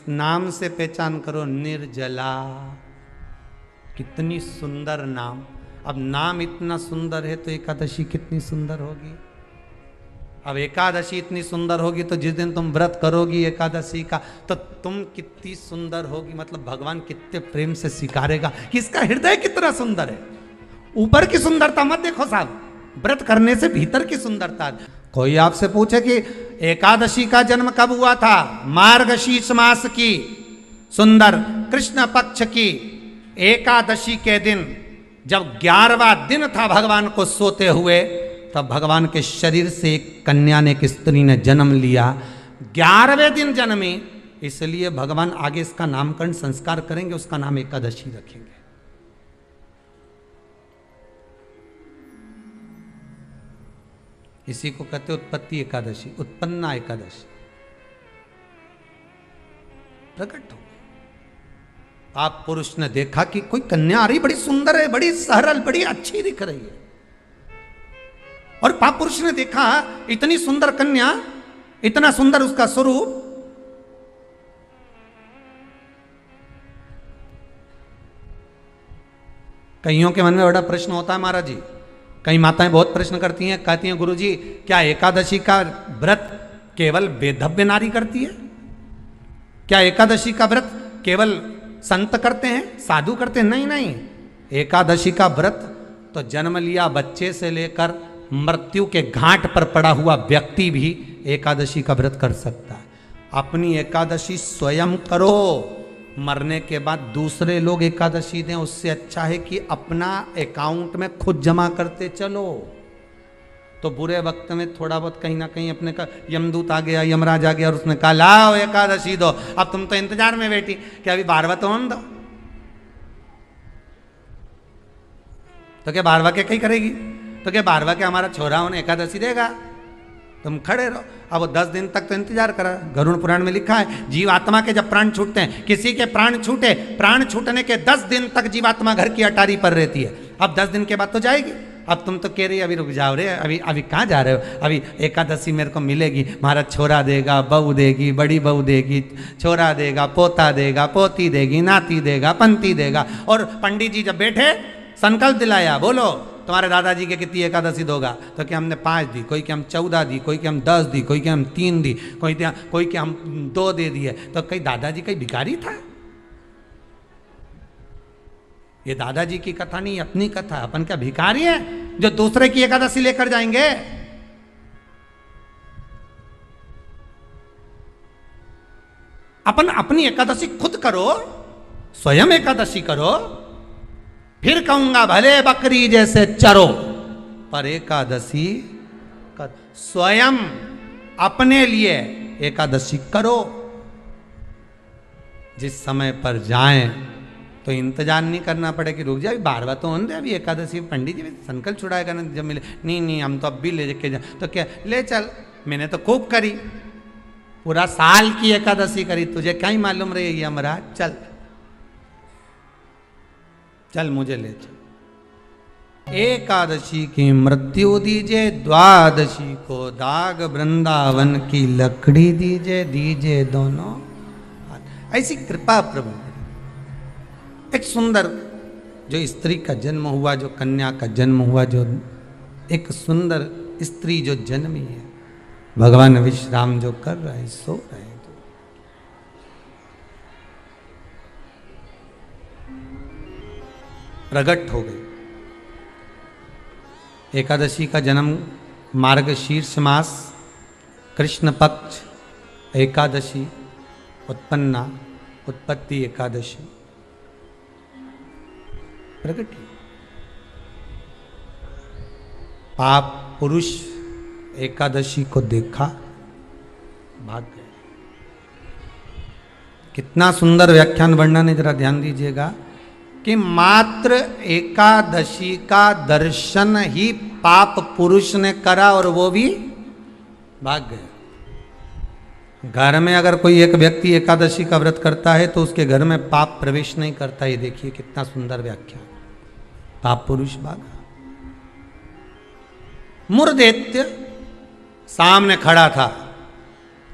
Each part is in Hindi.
नाम से पहचान करो, निर्जला। कितनी सुंदर नाम। अब नाम इतना सुंदर है तो एकादशी कितनी सुंदर होगी। अब एकादशी इतनी सुंदर होगी तो जिस दिन तुम व्रत करोगी एकादशी का तो तुम कितनी सुंदर होगी। मतलब भगवान कितने प्रेम से स्वीकारेगा कि इसका हृदय कितना सुंदर है। ऊपर की सुंदरता मत देखो साहब, व्रत करने से भीतर की सुंदरता। कोई आपसे पूछे कि एकादशी का जन्म कब हुआ था, मार्गशीर्ष मास की सुंदर कृष्ण पक्ष की एकादशी के दिन, जब 11वां दिन था भगवान को सोते हुए, तब भगवान के शरीर से एक कन्या ने, एक स्त्री ने जन्म लिया। 11वें दिन जन्मी, इसलिए भगवान आगे इसका नामकरण संस्कार करेंगे, उसका नाम एकादशी रखेंगे। इसी को कहते उत्पत्ति एकादशी, उत्पन्ना एकादशी। प्रकट हो गई। आप पुरुष ने देखा कि कोई कन्या आ रही, बड़ी सुंदर है, बड़ी सरल, बड़ी अच्छी दिख रही है। और पाप पुरुष ने देखा इतनी सुंदर कन्या, इतना सुंदर उसका स्वरूप। कईयों के मन में बड़ा प्रश्न होता है महाराज जी, कई माताएं बहुत प्रश्न करती हैं, कहती हैं गुरुजी क्या एकादशी का व्रत केवल वेदव्य नारी करती है? क्या एकादशी का व्रत केवल संत करते हैं, साधु करते हैं? नहीं नहीं, एकादशी का व्रत तो जन्म लिया बच्चे से लेकर मृत्यु के घाट पर पड़ा हुआ व्यक्ति भी एकादशी का व्रत कर सकता है। अपनी एकादशी स्वयं करो, मरने के बाद दूसरे लोग एकादशी दें, उससे अच्छा है कि अपना अकाउंट में खुद जमा करते चलो। तो बुरे वक्त में थोड़ा बहुत कहीं ना कहीं अपने का यमदूत आ गया, यमराज आ गया और उसने कहा लाओ एकादशी दो। अब तुम तो इंतजार में बैठी कि अभी 12वां तो हम दो, तो क्या 12वां के कहीं करेगी? तो क्या 12वां के हमारा छोरा उन्हें एकादशी देगा? तुम खड़े रहो। अब वो 10 दिन तक तो इंतजार करा। गरुड़ पुराण में लिखा है जीवात्मा के जब प्राण छूटते हैं, किसी के प्राण छूटे, प्राण छूटने के 10 दिन तक जीवात्मा घर की अटारी पर रहती है। अब 10 दिन के बाद तो जाएगी। अब तुम तो कह रही अभी रुक जाओ रे, अभी कहाँ जा रहे हो? अभी एकादशी मेरे को मिलेगी, हमारा छोरा देगा, बहू देगी, बड़ी बहू देगी, छोरा देगा, पोता देगा, पोती देगी, नाती देगा, पंती देगा। और पंडित जी जब बैठे संकल्प दिलाया, बोलो तुम्हारे दादाजी के कितनी एकादशी दोगा? तो क्या हमने 5 दी, कोई के हम 14 दी, कोई के हम 10 दी, कोई के हम 3 दी, कोई के हम 2 दे दिए। तो कहीं दादाजी कहीं भिखारी था? ये दादाजी की कथा नहीं, अपनी कथा। अपन क्या भिखारी है जो दूसरे की एकादशी लेकर जाएंगे? अपन अपनी एकादशी खुद करो, स्वयं एकादशी करो, फिर कहूंगा भले बकरी जैसे चरो, पर एकादशी स्वयं अपने लिए एकादशी करो। जिस समय पर जाएं तो इंतजार नहीं करना पड़े कि रुक जाए, अभी 12वां तो होने दे, अभी एकादशी पंडित जी संकल्प छुड़ाएगा ना जब मिले। नहीं हम तो अब भी ले के जाए। तो क्या ले चल, मैंने तो खूब करी, पूरा साल की एकादशी करी, तुझे क्या ही मालूम रहेगी हमारा? चल चल मुझे ले चल। एकादशी की मृत्यु दीजे, द्वादशी को दाग वृंदावन की लकड़ी दीजे दोनों। ऐसी कृपा प्रभु। एक सुंदर जो स्त्री का जन्म हुआ, जो कन्या का जन्म हुआ, जो एक सुंदर स्त्री जो जन्मी है, भगवान विश्राम जो कर रहे हैं, सो रहे हैं। प्रकट हो गई। एकादशी का जन्म मार्गशीर्ष मास कृष्ण पक्ष एकादशी, उत्पन्ना, उत्पत्ति एकादशी प्रकट। पाप पुरुष एकादशी को देखा, भाग गए। कितना सुंदर व्याख्यान वर्णन है, जरा ध्यान दीजिएगा कि मात्र एकादशी का दर्शन ही पाप पुरुष ने करा और वो भी भाग गए। घर में अगर कोई एक व्यक्ति एकादशी का व्रत करता है तो उसके घर में पाप प्रवेश नहीं करता। ये देखिए कितना सुंदर व्याख्या। पाप पुरुष भागा। मूर्दैत्य सामने खड़ा था,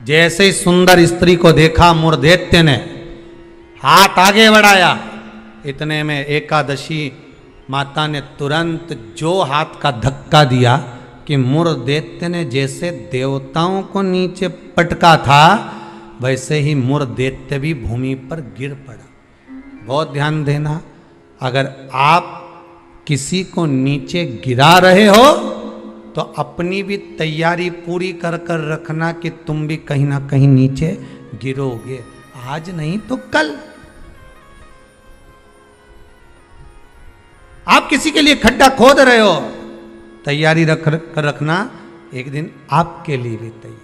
जैसे ही सुंदर स्त्री को देखा मुरदैत्य ने हाथ आगे बढ़ाया, इतने में एकादशी माता ने तुरंत जो हाथ का धक्का दिया कि मुरदैत्य ने जैसे देवताओं को नीचे पटका था वैसे ही मुरदैत्य भी भूमि पर गिर पड़ा। बहुत ध्यान देना, अगर आप किसी को नीचे गिरा रहे हो तो अपनी भी तैयारी पूरी कर कर रखना कि तुम भी कहीं ना कहीं नीचे गिरोगे, आज नहीं तो कल। आप किसी के लिए खड्डा खोद रहे हो, तैयारी रख कर रखना, एक दिन आपके लिए भी तैयारी।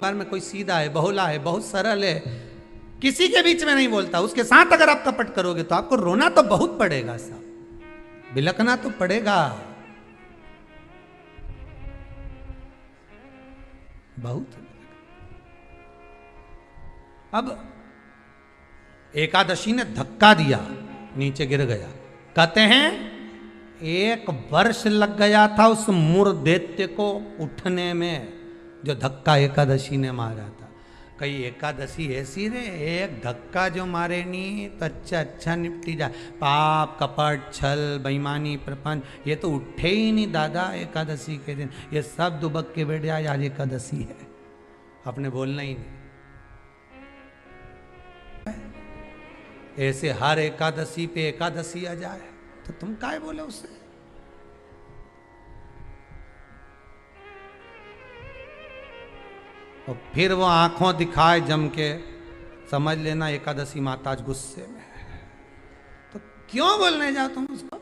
बार में कोई सीधा है, बहुला है, बहुत सरल है, किसी के बीच में नहीं बोलता, उसके साथ अगर आप कपट करोगे तो आपको रोना तो बहुत पड़ेगा साहब, बिलखना तो पड़ेगा बहुत। अब एकादशी ने धक्का दिया, नीचे गिर गया। कहते हैं 1 वर्ष लग गया था उस मुरदैत्य को उठने में, जो धक्का एकादशी ने मारा था। कई एकादशी ऐसी रे, एक धक्का जो मारे नहीं तो अच्छा निपटी जाए। पाप कपट छल बेईमानी प्रपंच ये तो उठे ही नहीं दादा एकादशी के दिन, ये सब दुबक के बैठ जाए, आज एकादशी है, आपने बोलना ही नहीं। ऐसे हर एकादशी पे एकादशी आ जाए तो तुम काय बोले उससे। और फिर वो आंखों दिखाए जम के, समझ लेना एकादशी माता आज गुस्से में है। तो क्यों बोलने जाओ तुम उसको,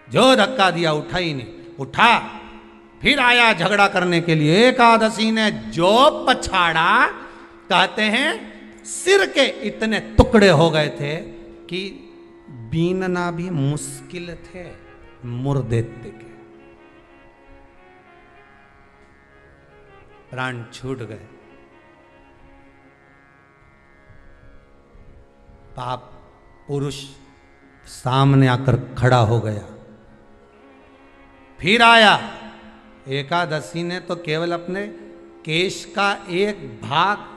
जो धक्का दिया उठा ही नहीं, उठा फिर आया झगड़ा करने के लिए। एकादशी ने जो पछाड़ा, कहते हैं सिर के इतने टुकड़े हो गए थे कि बीनना भी मुश्किल थे मुरदैत्य के, प्राण छूट गए। पाप पुरुष सामने आकर खड़ा हो गया। फिर आया, एकादशी ने तो केवल अपने केश का एक भाग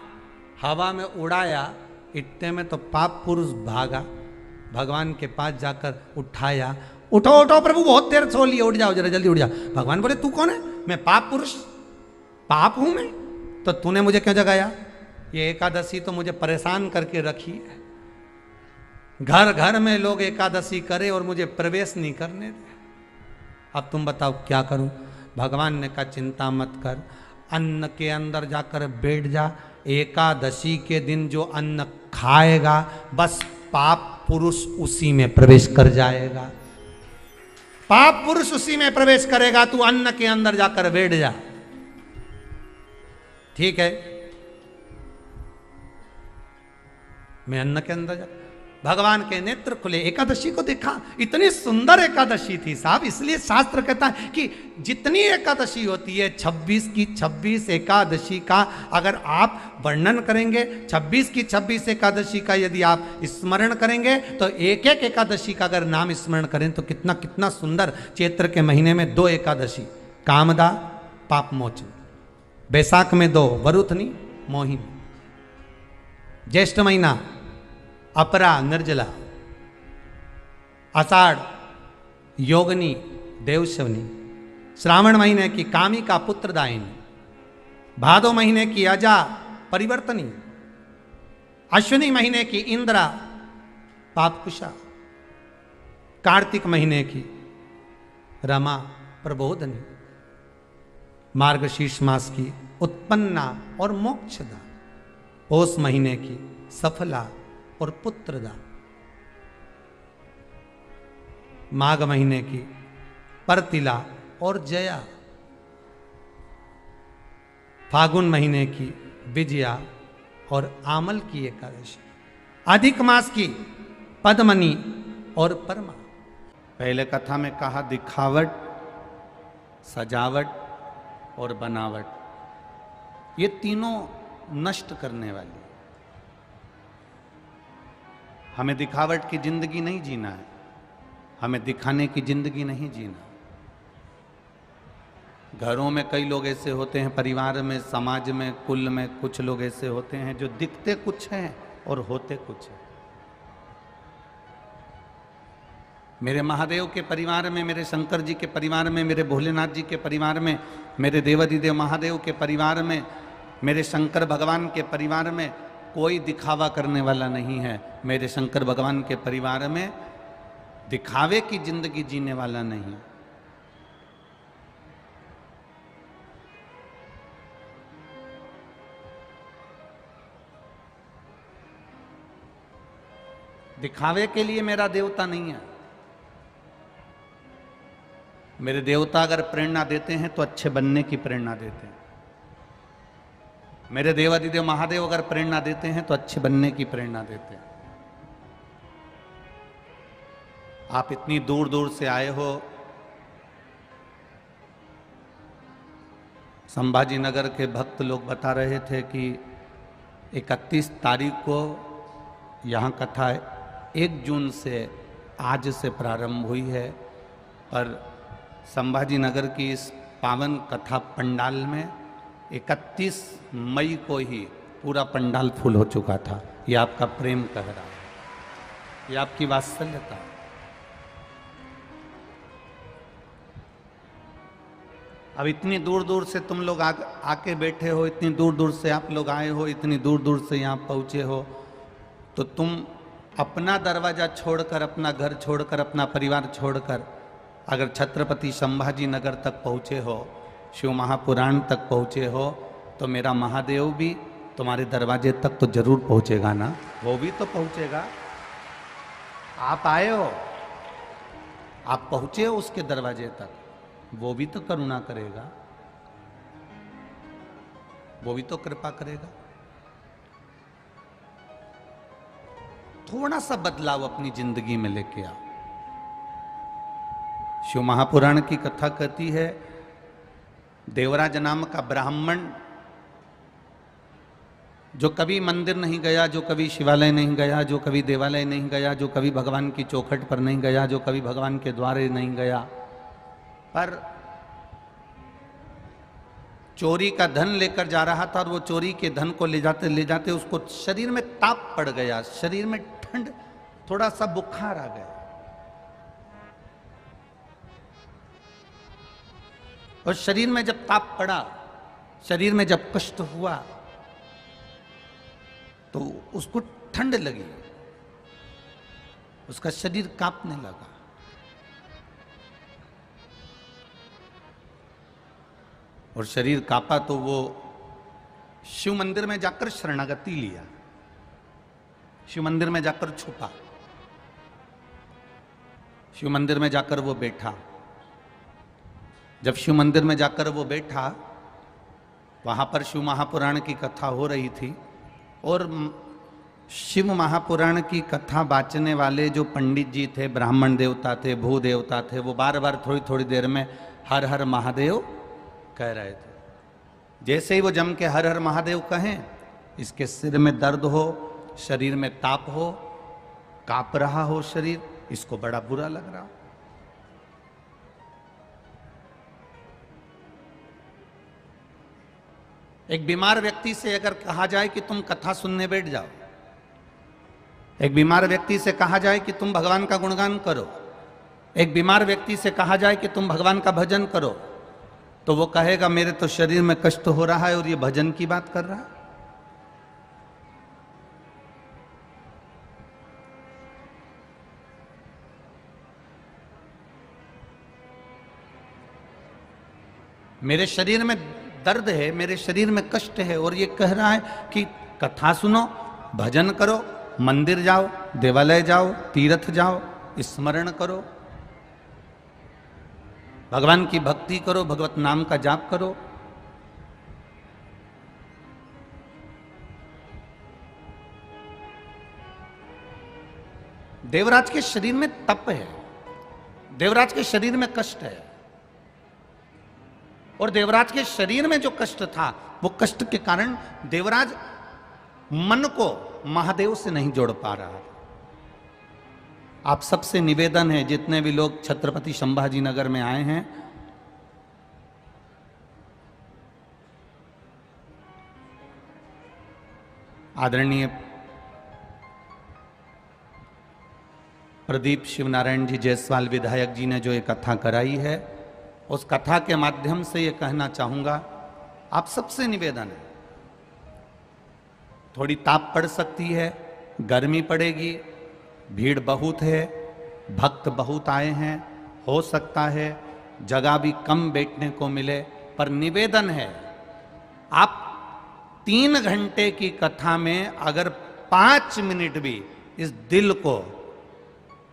हवा में उड़ाया, इतने में तो पाप पुरुष भागा, भगवान के पास जाकर उठाया। उठो उठो प्रभु, बहुत देर सो लिए, उठ जाओ जरा जल्दी उठ जाओ। भगवान बोले तू कौन है, मैं पाप पुरुष, पाप हूं मैं, तो तूने मुझे क्यों जगाया। ये एकादशी तो मुझे परेशान करके रखी है, घर घर में लोग एकादशी करे और मुझे प्रवेश नहीं करने दे। अब तुम बताओ क्या करूं। भगवान ने कहा चिंता मत कर, अन्न के अंदर जाकर बैठ जा, एकादशी के दिन जो अन्न खाएगा बस पाप पुरुष उसी में प्रवेश कर जाएगा, पाप पुरुष उसी में प्रवेश करेगा, तू अन्न के अंदर जाकर बैठ जा। ठीक है, मैं अन्न के अंदर जा। भगवान के नेत्र खुले, एकादशी को देखा, इतनी सुंदर एकादशी थी साहब। इसलिए शास्त्र कहता है कि जितनी एकादशी होती है 26 की 26 एकादशी का अगर आप वर्णन करेंगे, 26 की 26 एकादशी का यदि आप स्मरण करेंगे तो एक एक एकादशी का अगर नाम स्मरण करें तो कितना कितना सुंदर। चैत्र के महीने में 2 एकादशी, कामदा पाप मोचन, बैसाख में 2 वरुथनी मोहिनी, ज्येष्ठ महीना अपरा निर्जला, आषाढ़ योगनी देवशवनी, श्रावण महीने की कामिका पुत्रदायिनी, भादो महीने की अजा परिवर्तनी, अश्विनी महीने की इंद्रा पापकुशा, कार्तिक महीने की रमा प्रबोधनी, मार्गशीर्ष मास की उत्पन्ना और मोक्षदा, पौष महीने की सफला और पुत्रदा, माघ महीने की परतिला और जया, फागुन महीने की विजया और आमल की एकादशी, अधिक मास की पद्मनी और परमा। पहले कथा में कहा दिखावट, सजावट और बनावट, ये तीनों नष्ट करने वाली। हमें दिखावट की जिंदगी नहीं जीना है, हमें दिखाने की जिंदगी नहीं जीना। घरों में कई लोग ऐसे होते हैं, परिवार में, समाज में, कुल में कुछ लोग ऐसे होते हैं जो दिखते कुछ हैं और होते कुछ हैं। मेरे महादेव के परिवार में, मेरे शंकर जी के परिवार में, मेरे भोलेनाथ जी के परिवार में, मेरे देवाधिदेव महादेव के परिवार में, मेरे शंकर भगवान के परिवार में कोई दिखावा करने वाला नहीं है। मेरे शंकर भगवान के परिवार में दिखावे की जिंदगी जीने वाला नहीं। दिखावे के लिए मेरा देवता नहीं है। मेरे देवता अगर प्रेरणा देते हैं तो अच्छे बनने की प्रेरणा देते हैं। मेरे देवाधिदेव महादेव अगर प्रेरणा देते हैं तो अच्छे बनने की प्रेरणा देते हैं। आप इतनी दूर दूर से आए हो, संभाजी नगर के भक्त लोग बता रहे थे कि 31 तारीख को यहाँ कथा 1 जून से आज से प्रारंभ हुई है, पर संभाजी नगर की इस पावन कथा पंडाल में 31 मई को ही पूरा पंडाल फुल हो चुका था। ये आपका प्रेम कह रहा है, ये आपकी वात्सल्यता है। अब इतनी दूर दूर से तुम लोग आके बैठे हो, इतनी दूर दूर से आप लोग आए हो, इतनी दूर दूर से यहाँ पहुँचे हो, तो तुम अपना दरवाज़ा छोड़कर, अपना घर छोड़कर, अपना परिवार छोड़कर अगर छत्रपति संभाजी नगर तक पहुँचे हो, शिव महापुराण तक पहुँचे हो, तो मेरा महादेव भी तुम्हारे दरवाजे तक तो जरूर पहुँचेगा ना। वो भी तो पहुँचेगा। आप आए हो, आप पहुँचे हो उसके दरवाजे तक, वो भी तो करुणा करेगा, वो भी तो कृपा करेगा। थोड़ा सा बदलाव अपनी जिंदगी में लेके आओ। शिव महापुराण की कथा कहती है, देवराज नाम का ब्राह्मण जो कभी मंदिर नहीं गया, जो कभी शिवालय नहीं गया, जो कभी देवालय नहीं गया, जो कभी भगवान की चौखट पर नहीं गया, जो कभी भगवान के द्वारे नहीं गया, पर चोरी का धन लेकर जा रहा था और वो चोरी के धन को ले जाते उसको शरीर में ताप पड़ गया, शरीर में ठंड, थोड़ा सा बुखार आ गया। और शरीर में जब ताप पड़ा, शरीर में जब कष्ट हुआ, तो उसको ठंड लगी, उसका शरीर कांपने लगा। और शरीर कांपा तो वो शिव मंदिर में जाकर शरणागति लिया, शिव मंदिर में जाकर छुपा, शिव मंदिर में जाकर वो बैठा। जब शिव मंदिर में जाकर वो बैठा, वहाँ पर शिव महापुराण की कथा हो रही थी, और शिव महापुराण की कथा बाँचने वाले जो पंडित जी थे, ब्राह्मण देवता थे, भू देवता थे, वो बार बार थोड़ी थोड़ी देर में हर हर महादेव कह रहे थे। जैसे ही वो जम के हर हर महादेव कहें, इसके सिर में दर्द हो, शरीर में ताप हो, कांप रहा हो शरीर, इसको बड़ा बुरा लग रहा। एक बीमार व्यक्ति से अगर कहा जाए कि तुम कथा सुनने बैठ जाओ, एक बीमार व्यक्ति से कहा जाए कि तुम भगवान का गुणगान करो, एक बीमार व्यक्ति से कहा जाए कि तुम भगवान का भजन करो, तो वो कहेगा मेरे तो शरीर में कष्ट हो रहा है और ये भजन की बात कर रहा है। मेरे शरीर में दर्द है, मेरे शरीर में कष्ट है, और ये कह रहा है कि कथा सुनो, भजन करो, मंदिर जाओ, देवालय जाओ, तीर्थ जाओ, स्मरण करो, भगवान की भक्ति करो, भगवत नाम का जाप करो। देवराज के शरीर में तप है, देवराज के शरीर में कष्ट है, और देवराज के शरीर में जो कष्ट था, वो कष्ट के कारण देवराज मन को महादेव से नहीं जोड़ पा रहा। आप सबसे निवेदन है, जितने भी लोग छत्रपति संभाजी नगर में आए हैं, आदरणीय प्रदीप शिवनारायण जी जायसवाल विधायक जी ने जो ये कथा कराई है, उस कथा के माध्यम से ये कहना चाहूंगा, आप सबसे निवेदन है, थोड़ी ताप पड़ सकती है, गर्मी पड़ेगी, भीड़ बहुत है, भक्त बहुत आए हैं, हो सकता है जगह भी कम बैठने को मिले, पर निवेदन है आप 3 घंटे की कथा में अगर 5 मिनट भी इस दिल को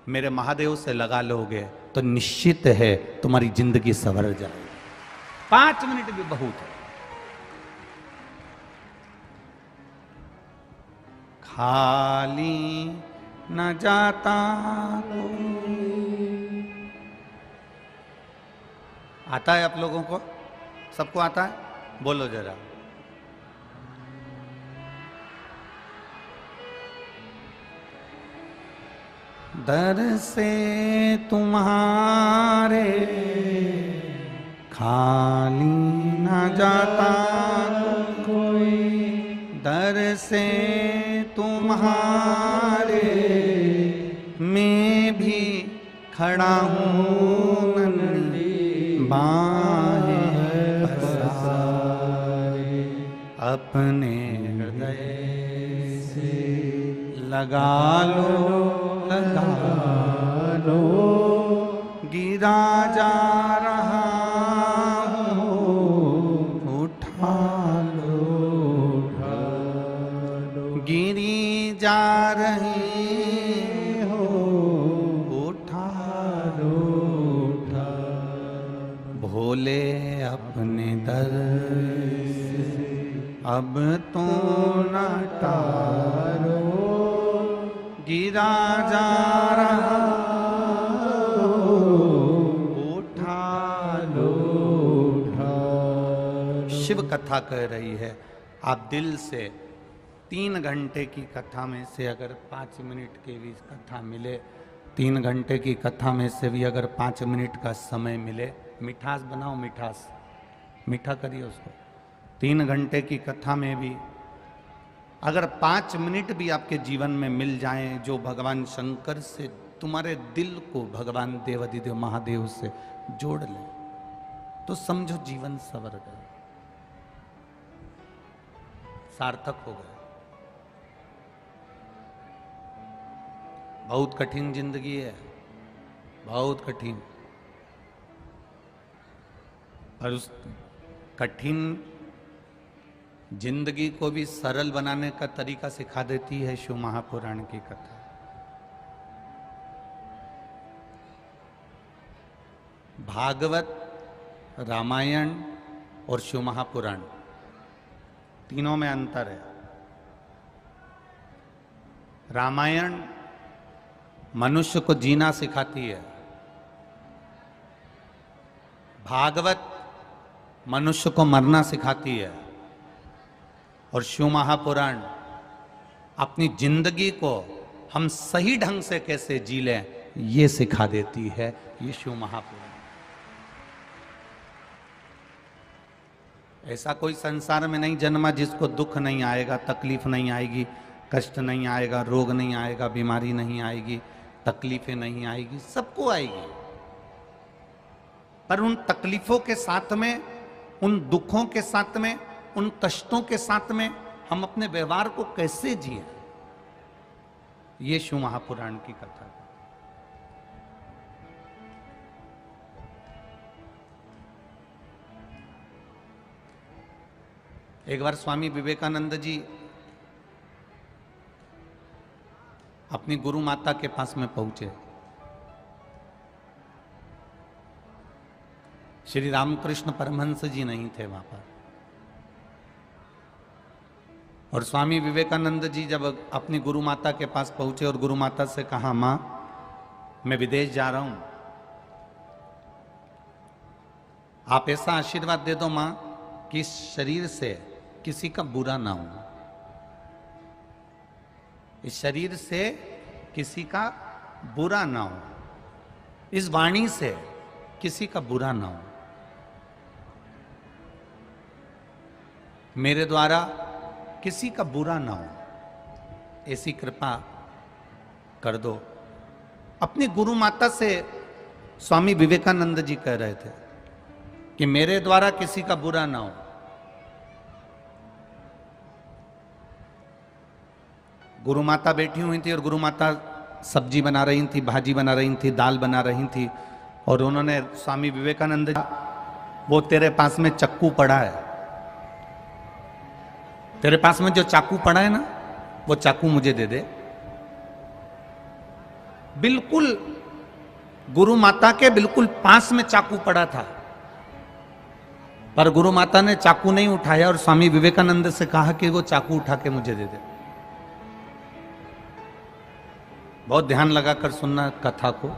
मेरे महादेव से लगा लोगे तो निश्चित है तुम्हारी जिंदगी संवर जाएगी। 5 मिनट भी बहुत है। खाली न जाता आता है आप लोगों को? सबको आता है? बोलो जरा। दर से तुम्हारे खाली न जाता कोई, दर से तुम्हारे मैं भी खड़ा हूँ, नन्ही बाहें पसारे, अपने हृदय से लगा लो, लगा लो, गिरा जा रहा हूँ, उठा लो, उठा लो, गिरी जा रही हो, उठा लो, उठा लो, भोले अपने दर से अब तो न टारो, गिरा जा रहा उठा लो, उठा। शिव कथा कह रही है, आप दिल से 3 घंटे की कथा में से अगर 5 मिनट की भी कथा मिले, 3 घंटे की कथा में से भी अगर 5 मिनट का समय मिले, मिठास बनाओ, मिठास मीठा करिए उसको। 3 घंटे की कथा में भी अगर 5 मिनट भी आपके जीवन में मिल जाएं, जो भगवान शंकर से तुम्हारे दिल को भगवान देवाधिदेव महादेव से जोड़ ले, तो समझो जीवन सवर गया, सार्थक हो गया। बहुत कठिन जिंदगी है, बहुत कठिन, और उस कठिन जिंदगी को भी सरल बनाने का तरीका सिखा देती है शिव महापुराण की कथा। भागवत, रामायण और शिव महापुराण तीनों में अंतर है। रामायण मनुष्य को जीना सिखाती है, भागवत मनुष्य को मरना सिखाती है, और शिव महापुराण अपनी जिंदगी को हम सही ढंग से कैसे जी लें ये सिखा देती है ये शिव महापुराण। ऐसा कोई संसार में नहीं जन्मा जिसको दुख नहीं आएगा, तकलीफ नहीं आएगी, कष्ट नहीं आएगा, रोग नहीं आएगा, बीमारी नहीं आएगी, तकलीफें नहीं आएगी, सबको आएगी। पर उन तकलीफों के साथ में, उन दुखों के साथ में, उन कष्टों के साथ में हम अपने व्यवहार को कैसे जिए, ये शिव महापुराण की कथा है। एक बार स्वामी विवेकानंद जी अपनी गुरु माता के पास में पहुंचे। श्री रामकृष्ण परमहंस जी नहीं थे वहां पर, और स्वामी विवेकानंद जी जब अपनी गुरु माता के पास पहुंचे और गुरु माता से कहा, मां मैं विदेश जा रहा हूं, आप ऐसा आशीर्वाद दे दो मां कि इस शरीर से किसी का बुरा ना हो, इस शरीर से किसी का बुरा ना हो, इस वाणी से किसी का बुरा ना हो, मेरे द्वारा किसी का बुरा ना हो। ऐसी कृपा कर दो। अपनी गुरु माता से स्वामी विवेकानंद जी कह रहे थे कि मेरे द्वारा किसी का बुरा ना हो। गुरु माता बैठी हुई थी और गुरु माता सब्जी बना रही थी, भाजी बना रही थी, दाल बना रही थी, और उन्होंने स्वामी विवेकानंद जी, वो तेरे पास में चक्कू पड़ा है, तेरे पास में जो चाकू पड़ा है ना, वो चाकू मुझे दे दे। बिल्कुल गुरु माता के बिल्कुल पास में चाकू पड़ा था, पर गुरु माता ने चाकू नहीं उठाया और स्वामी विवेकानंद से कहा कि वो चाकू उठा के मुझे दे दे। बहुत ध्यान लगाकर सुनना कथा को।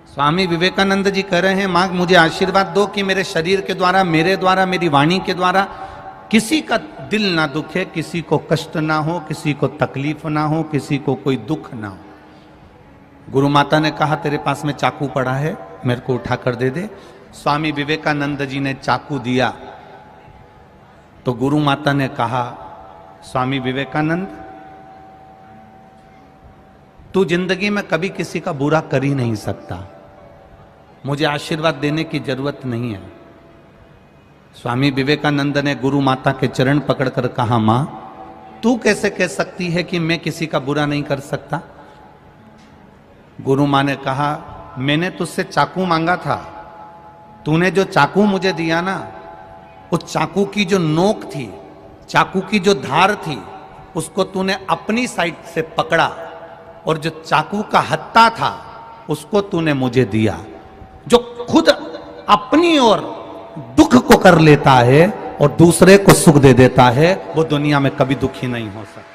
स्वामी विवेकानंद जी कह रहे हैं, मां मुझे आशीर्वाद दो कि मेरे शरीर के द्वारा, मेरे द्वारा, मेरी वाणी के द्वारा किसी का दिल ना दुखे, किसी को कष्ट ना हो, किसी को तकलीफ ना हो, किसी को कोई दुख ना हो। गुरु माता ने कहा तेरे पास में चाकू पड़ा है, मेरे को उठा कर दे दे। स्वामी विवेकानंद जी ने चाकू दिया तो गुरु माता ने कहा, स्वामी विवेकानंद तू जिंदगी में कभी किसी का बुरा कर ही नहीं सकता, मुझे आशीर्वाद देने की जरूरत नहीं है। स्वामी विवेकानंद ने गुरु माता के चरण पकड़कर कहा, मां तू कैसे कह सकती है कि मैं किसी का बुरा नहीं कर सकता। गुरु मां ने कहा, मैंने तुझसे चाकू मांगा था, तूने जो चाकू मुझे दिया ना, उस चाकू की जो नोक थी, चाकू की जो धार थी, उसको तूने अपनी साइड से पकड़ा और जो चाकू का हत्था था उसको तूने मुझे दिया। जो खुद अपनी ओर दुख को कर लेता है और दूसरे को सुख दे देता है, वो दुनिया में कभी दुखी नहीं हो सकता।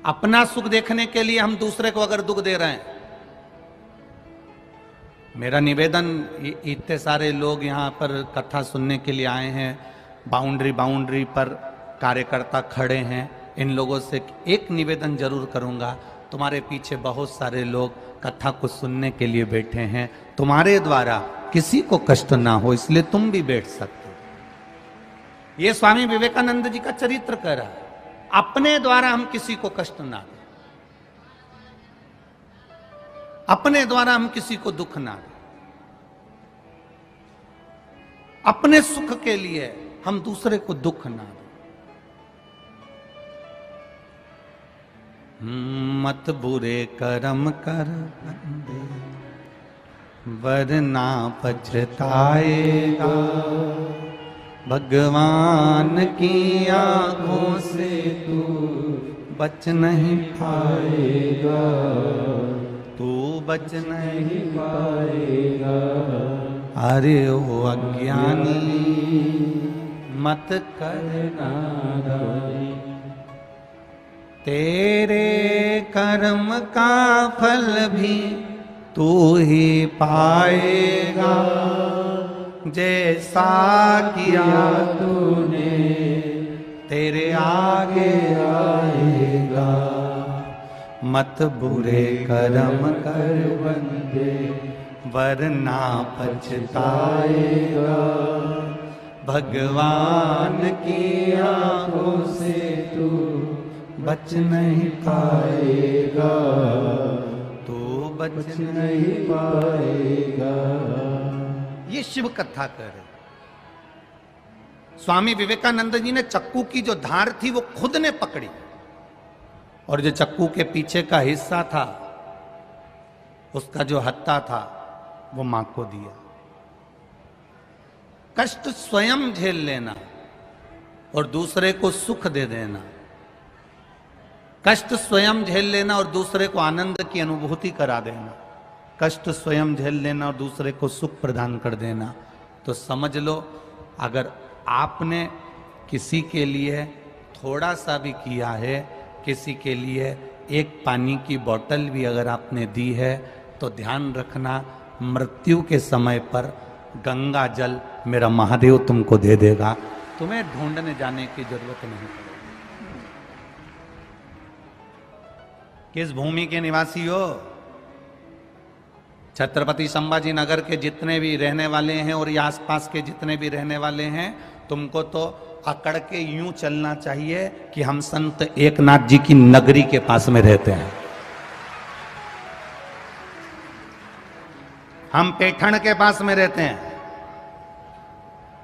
अपना सुख देखने के लिए हम दूसरे को अगर दुख दे रहे हैं, मेरा निवेदन, इतने सारे लोग यहां पर कथा सुनने के लिए आए हैं, बाउंड्री पर कार्यकर्ता खड़े हैं, इन लोगों से एक निवेदन जरूर करूंगा, तुम्हारे पीछे बहुत सारे लोग कथा को सुनने के लिए बैठे हैं, तुम्हारे द्वारा किसी को कष्ट ना हो इसलिए तुम भी बैठ सकते हो। ये स्वामी विवेकानंद जी का चरित्र कह रहा है, अपने द्वारा हम किसी को कष्ट ना दें, अपने द्वारा हम किसी को दुख ना दें, अपने सुख के लिए हम दूसरे को दुख ना दें। मत बुरे कर्म कर बंदे, वरना पछताएगा, भगवान की आंखों से तू बच नहीं पाएगा, तू बच नहीं पाएगा। अरे ओ अज्ञानी मत करना दारी, तेरे कर्म का फल भी तू ही पाएगा, जैसा किया तूने तेरे आगे आएगा। मत बुरे कर्म कर बंदे, वरना पछताएगा, भगवान की आंखों से तू बच नहीं पाएगा, तू बच नहीं पाएगा। ये शिव कथा कर रहे। स्वामी विवेकानंद जी ने चक्कू की जो धार थी वो खुद ने पकड़ी और जो चक्कू के पीछे का हिस्सा था, उसका जो हत्था था, वो मां को दिया। कष्ट स्वयं झेल लेना और दूसरे को सुख दे देना, कष्ट स्वयं झेल लेना और दूसरे को आनंद की अनुभूति करा देना, कष्ट स्वयं झेल लेना और दूसरे को सुख प्रदान कर देना। तो समझ लो, अगर आपने किसी के लिए थोड़ा सा भी किया है, किसी के लिए एक पानी की बोतल भी अगर आपने दी है, तो ध्यान रखना मृत्यु के समय पर गंगा जल मेरा महादेव तुमको दे देगा, तुम्हें ढूंढने जाने की जरूरत नहीं पड़ेगी। किस भूमि के निवासी हो, छत्रपति संभाजी नगर के जितने भी रहने वाले हैं और ये आसपास के जितने भी रहने वाले हैं, तुमको तो अकड़ के यूं चलना चाहिए कि हम संत एकनाथ जी की नगरी के पास में रहते हैं। हम पैठण के पास में रहते हैं,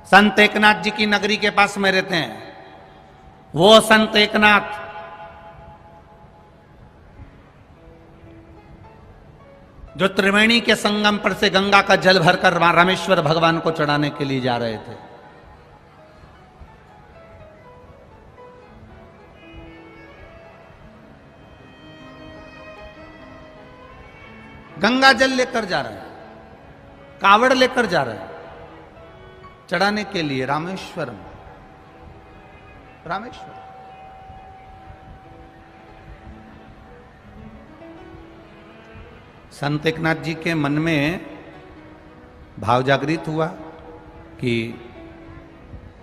संत एकनाथ जी की नगरी के पास में रहते हैं। वो संत एकनाथ जो त्रिवेणी के संगम पर से गंगा का जल भरकर रामेश्वर भगवान को चढ़ाने के लिए जा रहे थे। गंगा जल लेकर जा रहे हैं, कावड़ लेकर जा रहे हैं चढ़ाने के लिए रामेश्वर में। रामेश्वर संत एकनाथ जी के मन में भाव जागृत हुआ कि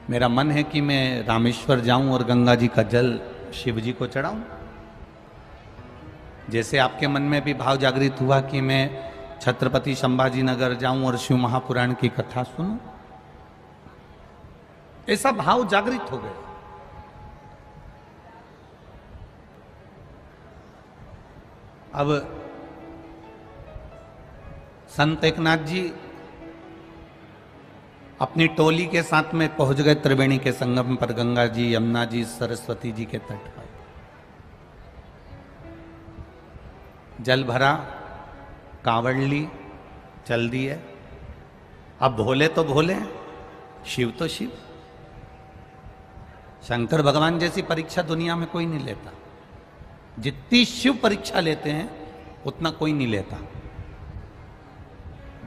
मेरा मन है कि मैं रामेश्वर जाऊं और गंगा जी का जल शिव जी को चढ़ाऊं। जैसे आपके मन में भी भाव जागृत हुआ कि मैं छत्रपति संभाजी नगर जाऊं और शिव महापुराण की कथा सुनूं, ऐसा भाव जागृत हो गया। अब संत एकनाथ जी अपनी टोली के साथ में पहुंच गए त्रिवेणी के संगम पर, गंगा जी, यमुना जी, सरस्वती जी के तट पर। जल भरा, कांवड़ ली, चल दिए। अब भोले तो भोले, शिव तो शिव। शंकर भगवान जैसी परीक्षा दुनिया में कोई नहीं लेता। जितनी शिव परीक्षा लेते हैं उतना कोई नहीं लेता।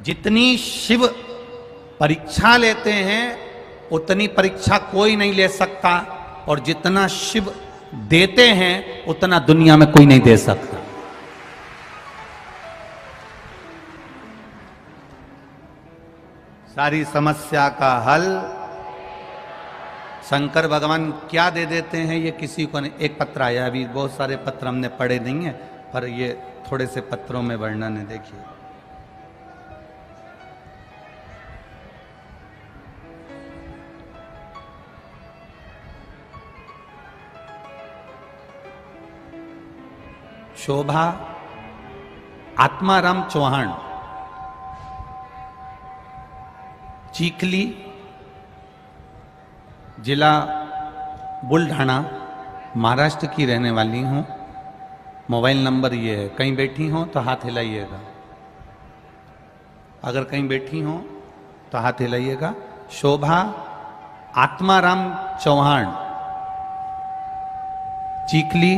जितनी शिव परीक्षा लेते हैं उतनी परीक्षा कोई नहीं ले सकता, और जितना शिव देते हैं उतना दुनिया में कोई नहीं दे सकता। सारी समस्या का हल शंकर भगवान क्या दे देते हैं ये किसी को नहीं। एक पत्र आया, अभी बहुत सारे पत्र हमने पढ़े नहीं है, पर ये थोड़े से पत्रों में वर्णन है, देखिए। शोभा आत्माराम चौहान, चीखली, जिला बुल्ढाना, महाराष्ट्र की रहने वाली हूँ। मोबाइल नंबर ये है, कहीं बैठी हो तो हाथ हिलाइएगा। अगर कहीं बैठी हो तो हाथ हिलाइएगा। शोभा आत्माराम चौहान, चीखली,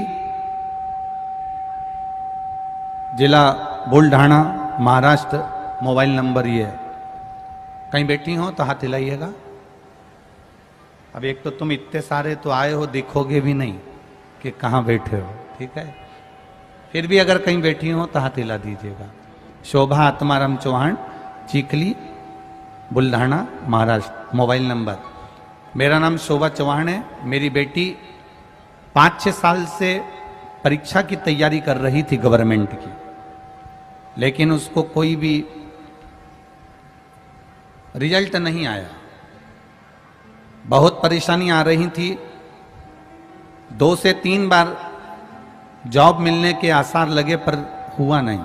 जिला बुल्ढाना, महाराष्ट्र। मोबाइल नंबर ये है, कहीं बैठी हो तो हाथ हिलाइएगा। अब एक तो तुम इतने सारे तो आए हो, दिखोगे भी नहीं कि कहाँ बैठे हो, ठीक है। फिर भी अगर कहीं बैठी हो तो हाथ हिला दीजिएगा। शोभा आत्माराम चौहान, चीखली, बुल्ढाना, महाराष्ट्र। मोबाइल नंबर, मेरा नाम शोभा चौहान है। मेरी बेटी 5-6 साल से परीक्षा की तैयारी कर रही थी गवर्नमेंट की, लेकिन उसको कोई भी रिजल्ट नहीं आया। बहुत परेशानी आ रही थी। 2 से 3 बार जॉब मिलने के आसार लगे पर हुआ नहीं।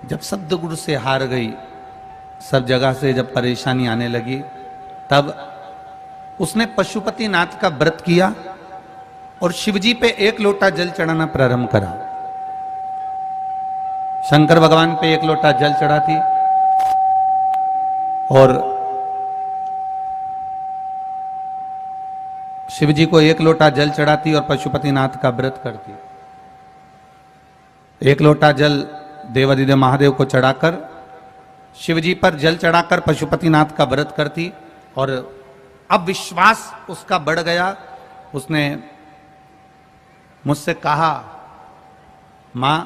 जब सद्गुरु से हार गई, सब जगह से जब परेशानी आने लगी, तब उसने पशुपतिनाथ का व्रत किया और शिवजी पे 1 लोटा जल चढ़ाना प्रारंभ करा। शंकर भगवान पे 1 लोटा जल चढ़ाती और शिवजी को 1 लोटा जल चढ़ाती और पशुपतिनाथ का व्रत करती। 1 लोटा जल देवादिदेव महादेव को चढ़ाकर, शिवजी पर जल चढ़ाकर पशुपतिनाथ का व्रत करती। और अब विश्वास उसका बढ़ गया। उसने मुझसे कहा, माँ,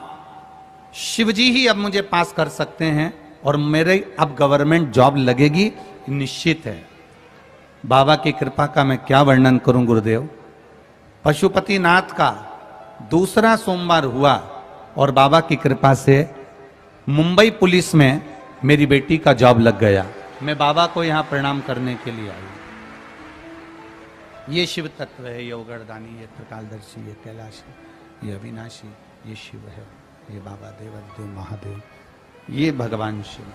शिवजी ही अब मुझे पास कर सकते हैं और मेरे अब गवर्नमेंट जॉब लगेगी, निश्चित है। बाबा की कृपा का मैं क्या वर्णन करूं गुरुदेव। पशुपतिनाथ का दूसरा सोमवार हुआ और बाबा की कृपा से मुंबई पुलिस में मेरी बेटी का जॉब लग गया, मैं बाबा को यहां प्रणाम करने के लिए आई। ये शिव तत्व है, ये उगड़दानी, ये त्रिकालदर्शी, ये कैलाशी, ये अविनाशी, ये शिव है, ये बाबा देवदेव महादेव, ये भगवान शिव है।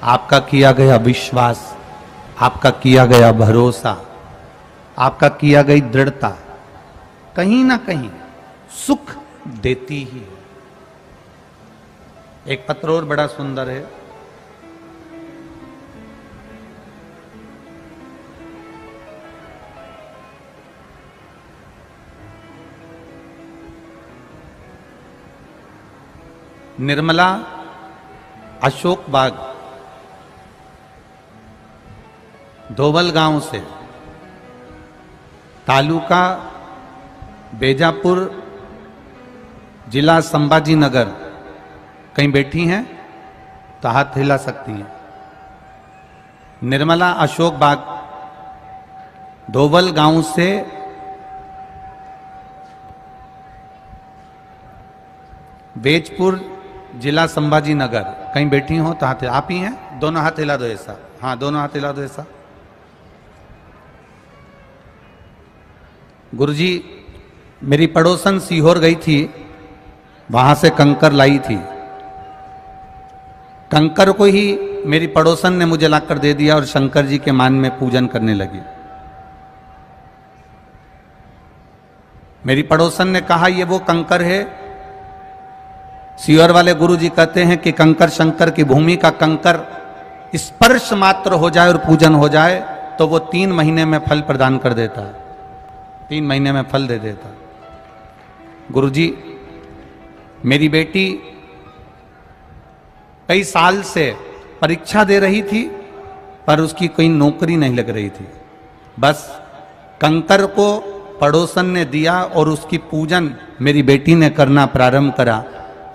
आपका किया गया विश्वास, आपका किया गया भरोसा, आपका किया गई दृढ़ता कहीं ना कहीं सुख देती ही है। एक पत्र और बड़ा सुंदर है, निर्मला अशोक बाग धोबल गांव से, तालुका बेजापुर, जिला संभाजी नगर, कहीं बैठी हैं तो हाथ हिला सकती हैं। निर्मला अशोक बाग धोबल गांव से बेजपुर, जिला संभाजी नगर, कहीं बैठी हो तो हाथ, आप ही हैं, दोनों हाथ हिला दो ऐसा, हाँ दोनों हाथ हिला दो ऐसा। गुरुजी, मेरी पड़ोसन सीहोर गई थी, वहां से कंकर लाई थी, कंकर को ही मेरी पड़ोसन ने मुझे लाकर दे दिया और शंकर जी के मान में पूजन करने लगी। मेरी पड़ोसन ने कहा ये वो कंकर है, सीहोर वाले गुरुजी कहते हैं कि कंकर शंकर की भूमि का कंकर स्पर्श मात्र हो जाए और पूजन हो जाए तो वो 3 महीने में फल प्रदान कर देता है, 3 महीने में फल दे देता। गुरुजी, मेरी बेटी कई साल से परीक्षा दे रही थी पर उसकी कोई नौकरी नहीं लग रही थी। बस कंकर को पड़ोसन ने दिया और उसकी पूजन मेरी बेटी ने करना प्रारंभ करा।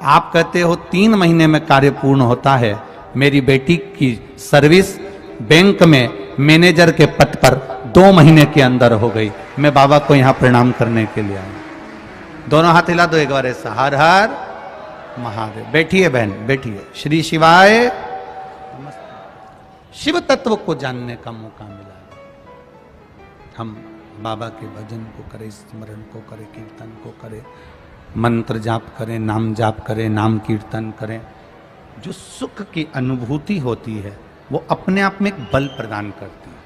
आप कहते हो 3 महीने में कार्य पूर्ण होता है। मेरी बेटी की सर्विस बैंक में मैनेजर के पद पर 2 महीने के अंदर हो गई। मैं बाबा को यहां प्रणाम करने के लिए आया। दोनों हाथ हिला दो एक बार ऐसा, हर हर महादेव। बैठिए बहन, बैठिए। श्री शिवाय नमस्ते। शिव तत्व को जानने का मौका मिला, हम बाबा के भजन को करें, स्मरण को करें, कीर्तन को करें, मंत्र जाप करें, नाम जाप करें, नाम कीर्तन करें। जो सुख की अनुभूति होती है वो अपने आप में एक बल प्रदान करती है।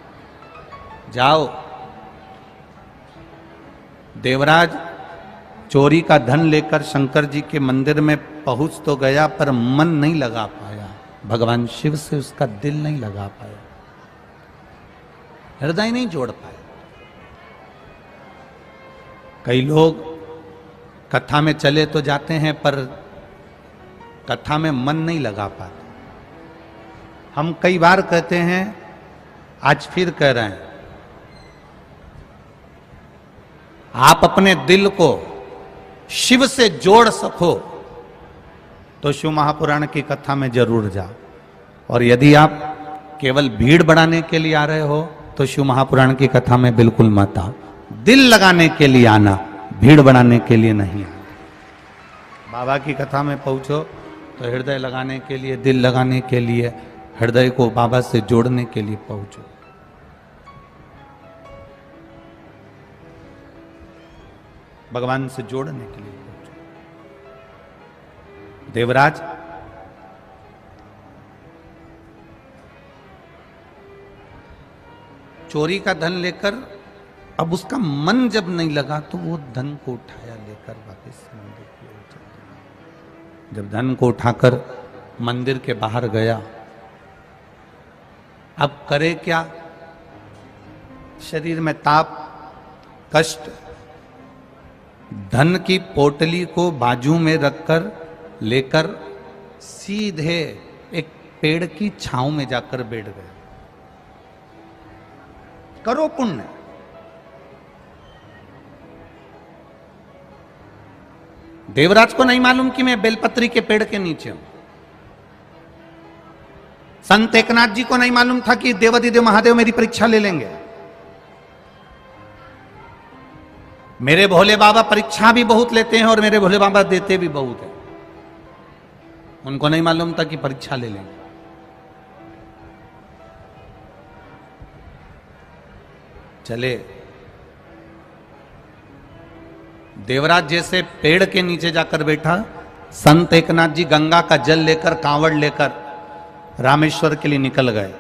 जाओ, देवराज चोरी का धन लेकर शंकर जी के मंदिर में पहुंच तो गया पर मन नहीं लगा पाया, भगवान शिव से उसका दिल नहीं लगा पाया, हृदय नहीं जोड़ पाया। कई लोग कथा में चले तो जाते हैं पर कथा में मन नहीं लगा पाते। हम कई बार कहते हैं, आज फिर कह रहे हैं, आप अपने दिल को शिव से जोड़ सको तो शिव महापुराण की कथा में जरूर जाओ। और यदि आप केवल भीड़ बढ़ाने के लिए आ रहे हो तो शिव महापुराण की कथा में बिल्कुल मत आओ। दिल लगाने के लिए आना, भीड़ बढ़ाने के लिए नहीं आना। बाबा की कथा में पहुंचो तो हृदय लगाने के लिए, दिल लगाने के लिए, हृदय को बाबा से जोड़ने के लिए पहुंचो। भगवान से जोड़ने के लिए पहुंचो। देवराज चोरी का धन लेकर, अब उसका मन जब नहीं लगा तो वो धन को उठाया, लेकर वापस मंदिर की ओर चल दिया। जब धन को उठाकर मंदिर के बाहर गया, अब करे क्या? शरीर में ताप, कष्ट, धन की पोटली को बाजू में रखकर लेकर सीधे एक पेड़ की छांव में जाकर बैठ गए। करो पुण्य। देवराज को नहीं मालूम कि मैं बेलपत्री के पेड़ के नीचे हूं। संत एकनाथ जी को नहीं मालूम था कि देवादिदेव महादेव मेरी परीक्षा ले लेंगे। मेरे भोले बाबा परीक्षा भी बहुत लेते हैं और मेरे भोले बाबा देते भी बहुत है। उनको नहीं मालूम था कि परीक्षा ले लेंगे। चले देवराज जैसे पेड़ के नीचे जाकर बैठा, संत एकनाथ जी गंगा का जल लेकर, कांवड़ लेकर रामेश्वर के लिए निकल गए।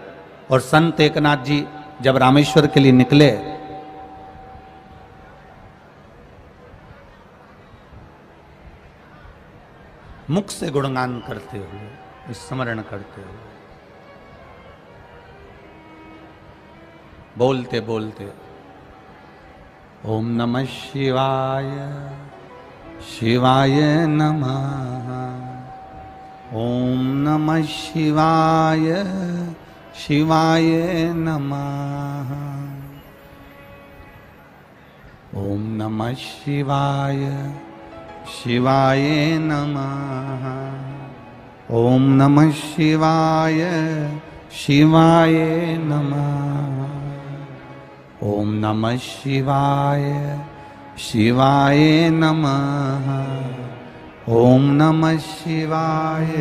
और संत एकनाथ जी जब रामेश्वर के लिए निकले, मुख से गुणगान करते हुए, स्मरण करते हुए, बोलते बोलते, ओम नमः शिवाय शिवाय नमः, ओम नमः शिवाय शिवाय नमः, ओम नमः शिवाय शिवाय नमः, ओम नमः शिवाय शिवाय नमः, ओम नमः शिवाय शिवाय नमः, ओम नमः शिवाय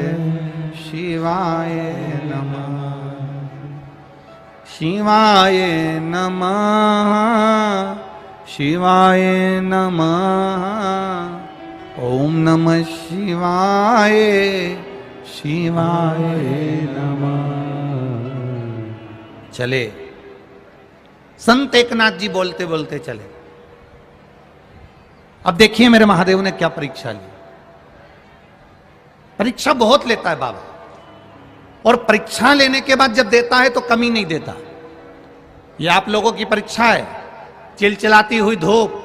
शिवाय नमः, शिवाय नमः शिवाय नमः, ओम नमः शिवाय शिवाय नमः। चले संत एकनाथ जी बोलते बोलते चले। अब देखिए मेरे महादेव ने क्या परीक्षा ली। परीक्षा बहुत लेता है बाबा, और परीक्षा लेने के बाद जब देता है तो कमी नहीं देता। ये आप लोगों की परीक्षा है। चिलचिलाती हुई धूप,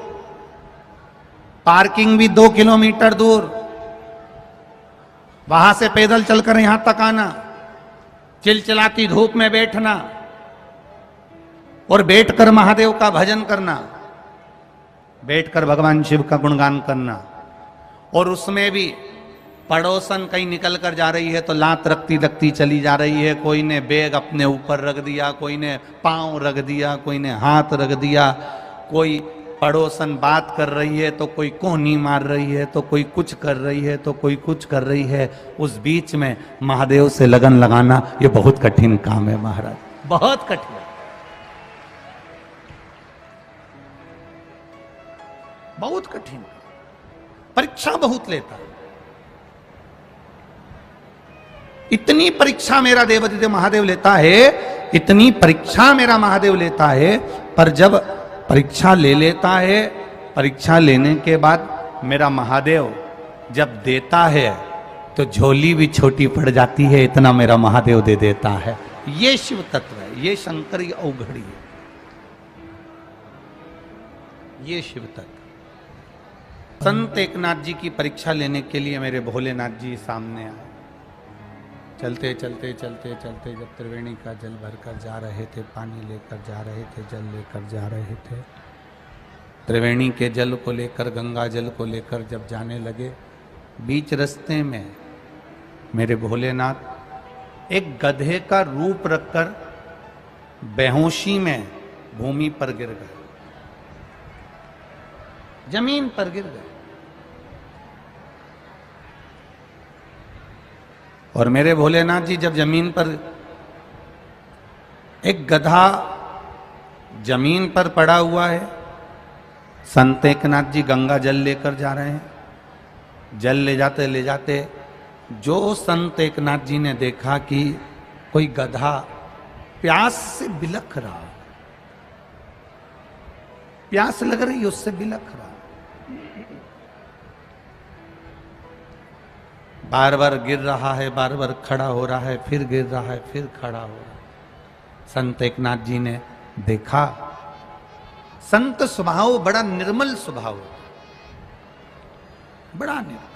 पार्किंग भी 2 किलोमीटर दूर, वहां से पैदल चलकर यहां तक आना, चिलचिलाती धूप में बैठना और बैठकर महादेव का भजन करना, बैठकर भगवान शिव का गुणगान करना। और उसमें भी पड़ोसन कहीं निकल कर जा रही है तो लात रखती रखती चली जा रही है। कोई ने बैग अपने ऊपर रख दिया, कोई ने पांव रख दिया, कोई ने हाथ रख दिया, कोई पड़ोसन बात कर रही है तो कोई कोहनी मार रही है, तो कोई कुछ कर रही है, तो कोई कुछ कर रही है। उस बीच में महादेव से लगन लगाना ये बहुत कठिन काम है महाराज, बहुत कठिन। बहुत कठिन, परीक्षा बहुत लेता है। इतनी परीक्षा मेरा देवादिदेव महादेव लेता है, इतनी परीक्षा मेरा महादेव लेता है। पर जब परीक्षा ले लेता है, परीक्षा लेने के बाद मेरा महादेव जब देता है तो झोली भी छोटी पड़ जाती है, इतना मेरा महादेव दे देता है। ये शिव तत्व है, ये शंकरी अवघड़ी है, ये शिव तत्व। संत एकनाथ जी की परीक्षा लेने के लिए मेरे भोलेनाथ जी सामने आए। चलते चलते चलते चलते जब त्रिवेणी का जल भरकर जा रहे थे, पानी लेकर जा रहे थे, जल लेकर जा रहे थे, त्रिवेणी के जल को लेकर, गंगा जल को लेकर जब जाने लगे, बीच रास्ते में मेरे भोलेनाथ एक गधे का रूप रखकर बेहोशी में भूमि पर गिर गए, जमीन पर गिर गए। और मेरे भोलेनाथ जी जब जमीन पर, एक गधा जमीन पर पड़ा हुआ है, संत एकनाथ जी गंगा जल लेकर जा रहे हैं। जल ले जाते जो संत एकनाथ जी ने देखा कि कोई गधा प्यास से बिलख रहा, प्यास लग रही उससे बिलख रहा, बार बार गिर रहा है, बार बार खड़ा हो रहा है, फिर गिर रहा है, फिर खड़ा हो रहा है। संत एकनाथ जी ने देखा, संत स्वभाव बड़ा निर्मल स्वभाव है, बड़ा निर्मल।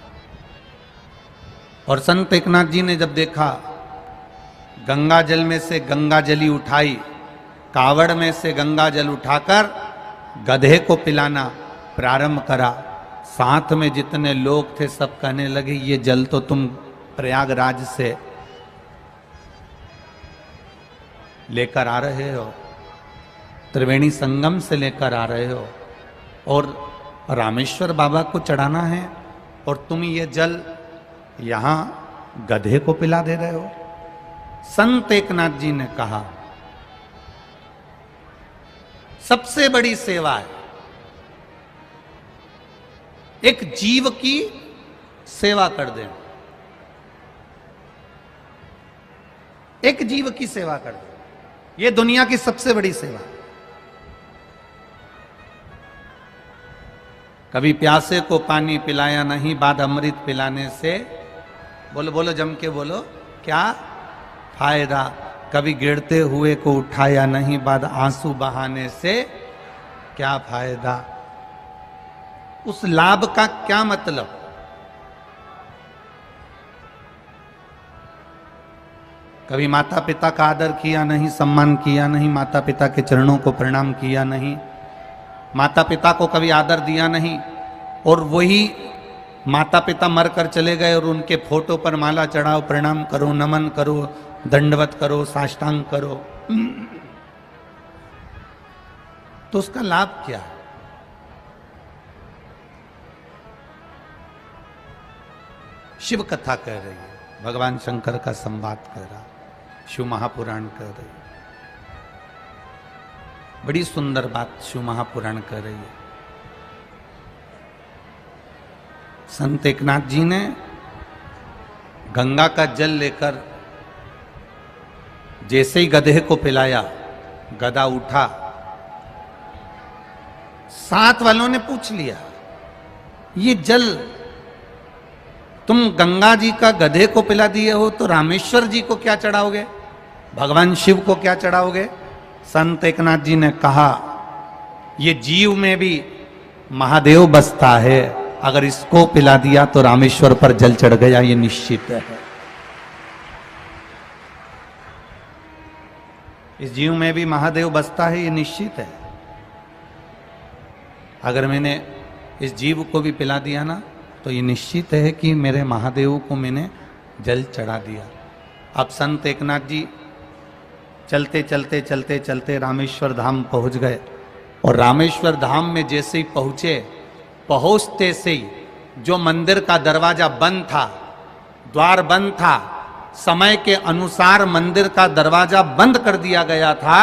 और संत एकनाथ जी ने जब देखा, गंगा जल में से गंगा जली उठाई, कावड़ में से गंगा जल उठाकर गधे को पिलाना प्रारंभ करा। साथ में जितने लोग थे सब कहने लगे, ये जल तो तुम प्रयागराज से लेकर आ रहे हो, त्रिवेणी संगम से लेकर आ रहे हो, और रामेश्वर बाबा को चढ़ाना है, और तुम ये जल यहाँ गधे को पिला दे रहे हो। संत एकनाथ जी ने कहा सबसे बड़ी सेवा है एक जीव की सेवा कर दें, एक जीव की सेवा कर दें, यह दुनिया की सबसे बड़ी सेवा। कभी प्यासे को पानी पिलाया नहीं, बाद अमृत पिलाने से, बोलो बोलो जम के बोलो, क्या फायदा। कभी गिरते हुए को उठाया नहीं, बाद आंसू बहाने से क्या फायदा। उस लाभ का क्या मतलब। कभी माता पिता का आदर किया नहीं, सम्मान किया नहीं, माता पिता के चरणों को प्रणाम किया नहीं, माता पिता को कभी आदर दिया नहीं, और वही माता पिता मरकर चले गए और उनके फोटो पर माला चढ़ाओ, प्रणाम करो, नमन करो, दंडवत करो, साष्टांग करो, तो उसका लाभ क्या है। शिव कथा कह रही है, भगवान शंकर का संवाद कह रहा, शिव महापुराण कह रही है। बड़ी सुंदर बात शिव महापुराण कह रही है। संत एकनाथ जी ने गंगा का जल लेकर जैसे ही गधे को पिलाया, गधा उठा, साथ वालों ने पूछ लिया, ये जल तुम गंगा जी का गधे को पिला दिए हो, तो रामेश्वर जी को क्या चढ़ाओगे, भगवान शिव को क्या चढ़ाओगे। संत एकनाथ जी ने कहा, ये जीव में भी महादेव बसता है, अगर इसको पिला दिया तो रामेश्वर पर जल चढ़ गया, ये निश्चित है। इस जीव में भी महादेव बसता है, ये निश्चित है। अगर मैंने इस जीव को भी पिला दिया ना, तो ये निश्चित है कि मेरे महादेव को मैंने जल चढ़ा दिया। अब संत एकनाथ जी चलते चलते चलते चलते रामेश्वर धाम पहुंच गए, और रामेश्वर धाम में जैसे ही पहुंचे, पहुंचते से ही जो मंदिर का दरवाजा बंद था, द्वार बंद था, समय के अनुसार मंदिर का दरवाजा बंद कर दिया गया था,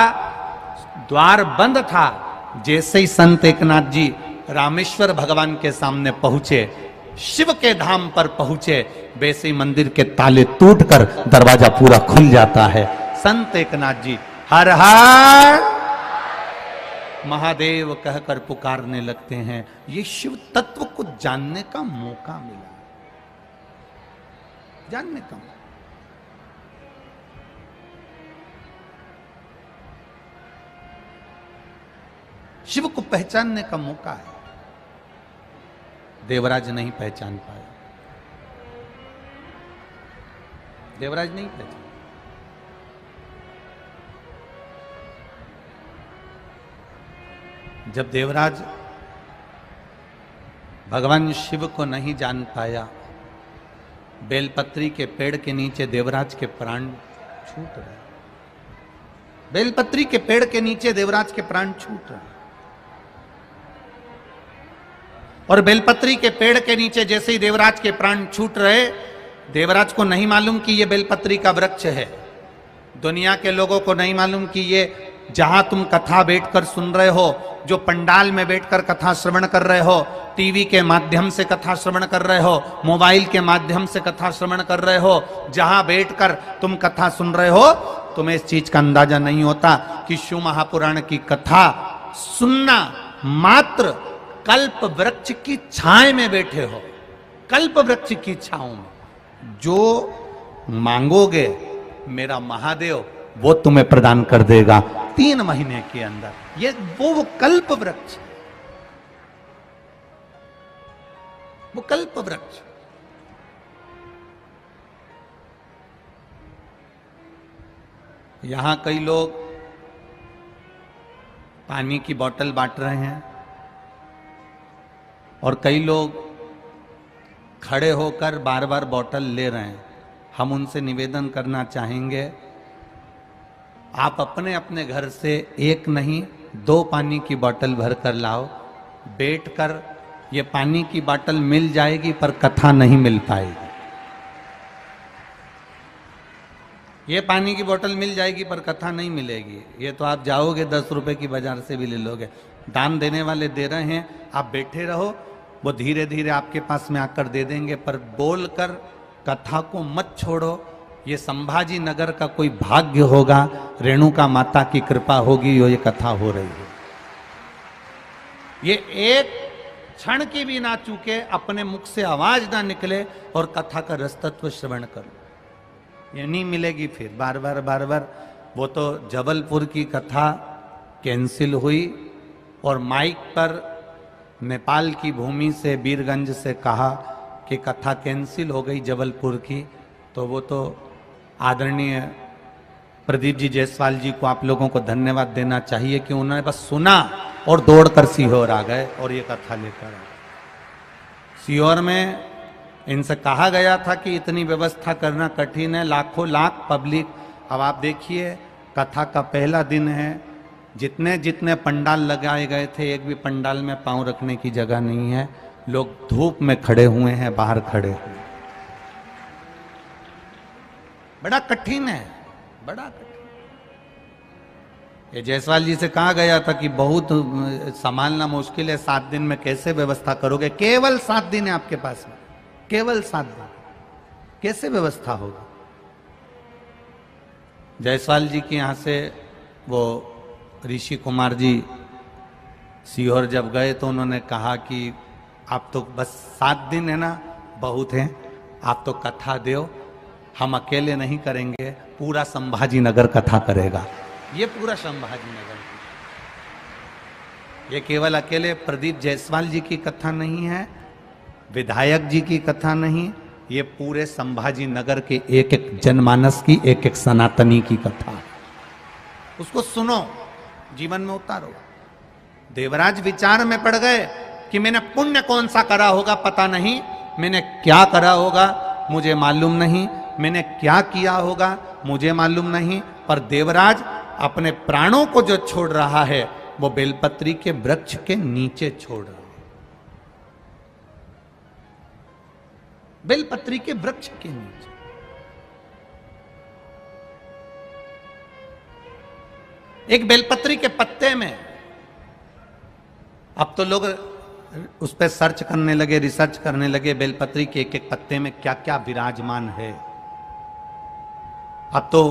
द्वार बंद था। जैसे ही संत एकनाथ जी रामेश्वर भगवान के सामने पहुंचे, शिव के धाम पर पहुंचे, वैसे ही मंदिर के ताले टूटकर दरवाजा पूरा खुल जाता है। संत एकनाथ जी हर हर महादेव कहकर पुकारने लगते हैं। ये शिव तत्व को जानने का मौका मिला, जानने का। शिव को पहचानने का मौका है। देवराज नहीं पहचान पाया, देवराज नहीं पहचान। जब देवराज भगवान शिव को नहीं जान पाया, बेलपत्री के पेड़ के नीचे देवराज के प्राण छूट रहे, बेलपत्री के पेड़ के नीचे देवराज के प्राण छूट रहे। और बेलपत्री के पेड़ के नीचे जैसे ही देवराज के प्राण छूट रहे, देवराज को नहीं मालूम कि ये बेलपत्री का वृक्ष है, दुनिया के लोगों को नहीं मालूम कि ये जहां तुम कथा बैठकर सुन रहे हो, जो पंडाल में बैठकर कथा श्रवण कर रहे हो, टीवी के माध्यम से कथा श्रवण कर रहे हो, मोबाइल के माध्यम से कथा श्रवण कर रहे हो, जहां बैठकर तुम कथा सुन रहे हो, तुम्हें इस चीज का अंदाजा नहीं होता कि शिव महापुराण की कथा सुनना मात्र कल्प वृक्ष की छाए में बैठे हो, कल्प वृक्ष की छाओं में। जो मांगोगे मेरा महादेव वो तुम्हें प्रदान कर देगा 3 महीने के अंदर। ये वो कल्प वृक्ष, वो कल्प वृक्ष। यहां कई लोग पानी की बोतल बांट रहे हैं, और कई लोग खड़े होकर बार बार बोतल ले रहे हैं। हम उनसे निवेदन करना चाहेंगे, आप अपने अपने घर से 1 नहीं 2 पानी की बोतल भर कर लाओ। बैठकर ये पानी की बोतल मिल जाएगी पर कथा नहीं मिल पाएगी। ये पानी की बोतल मिल जाएगी पर कथा नहीं मिलेगी। ये तो आप जाओगे 10 रुपए की बाजार से भी ले लोगे। दान देने वाले दे रहे हैं, आप बैठे रहो, वो धीरे धीरे आपके पास में आकर दे देंगे, पर बोलकर कथा को मत छोड़ो। ये संभाजी नगर का कोई भाग्य होगा, रेणुका माता की कृपा होगी, ये कथा हो रही है। ये एक क्षण की भी ना चूके, अपने मुख से आवाज ना निकले और कथा का रसतत्व श्रवण करो। ये नहीं मिलेगी फिर बार बार। वो तो जबलपुर की कथा कैंसिल हुई और माइक पर नेपाल की भूमि से, बीरगंज से कहा कि कथा कैंसिल हो गई जबलपुर की। तो वो तो आदरणीय प्रदीप जी जायसवाल जी को आप लोगों को धन्यवाद देना चाहिए कि उन्होंने बस सुना और दौड़कर सीहोर आ गए और ये कथा लेकर आए। सीहोर में इनसे कहा गया था कि इतनी व्यवस्था करना कठिन है, लाखों लाख पब्लिक। अब आप देखिए कथा का पहला दिन है, जितने जितने पंडाल लगाए गए थे, एक भी पंडाल में पांव रखने की जगह नहीं है। लोग धूप में खड़े हुए हैं, बाहर खड़े हुए। बड़ा कठिन है, बड़ा कठिन। ये जायसवाल जी से कहा गया था कि बहुत संभालना मुश्किल है, 7 दिन में कैसे व्यवस्था करोगे? केवल 7 दिन है आपके पास में, केवल 7 दिन, कैसे व्यवस्था होगी? जायसवाल जी के यहाँ से वो ऋषि कुमार जी सीहोर जब गए तो उन्होंने कहा कि आप तो बस 7 दिन है ना, बहुत हैं, आप तो कथा दो, हम अकेले नहीं करेंगे, पूरा संभाजी नगर कथा करेगा। ये पूरा संभाजी नगर, ये केवल अकेले प्रदीप जायसवाल जी की कथा नहीं है, विधायक जी की कथा नहीं, ये पूरे संभाजी नगर के एक एक जनमानस की, एक एक सनातनी की कथा। उसको सुनो, जीवन में उतारो। देवराज विचार में पड़ गए कि मैंने पुण्य कौन सा करा होगा पता नहीं, मैंने क्या करा होगा मुझे मालूम नहीं, मैंने क्या किया होगा मुझे मालूम नहीं, पर देवराज अपने प्राणों को जो छोड़ रहा है वो बेलपत्री के वृक्ष के नीचे छोड़ रहा है। बेलपत्री के वृक्ष के नीचे। एक बेलपत्री के पत्ते में, अब तो लोग उस पर सर्च करने लगे, रिसर्च करने लगे, बेलपत्री के एक एक पत्ते में क्या क्या विराजमान है। अब तो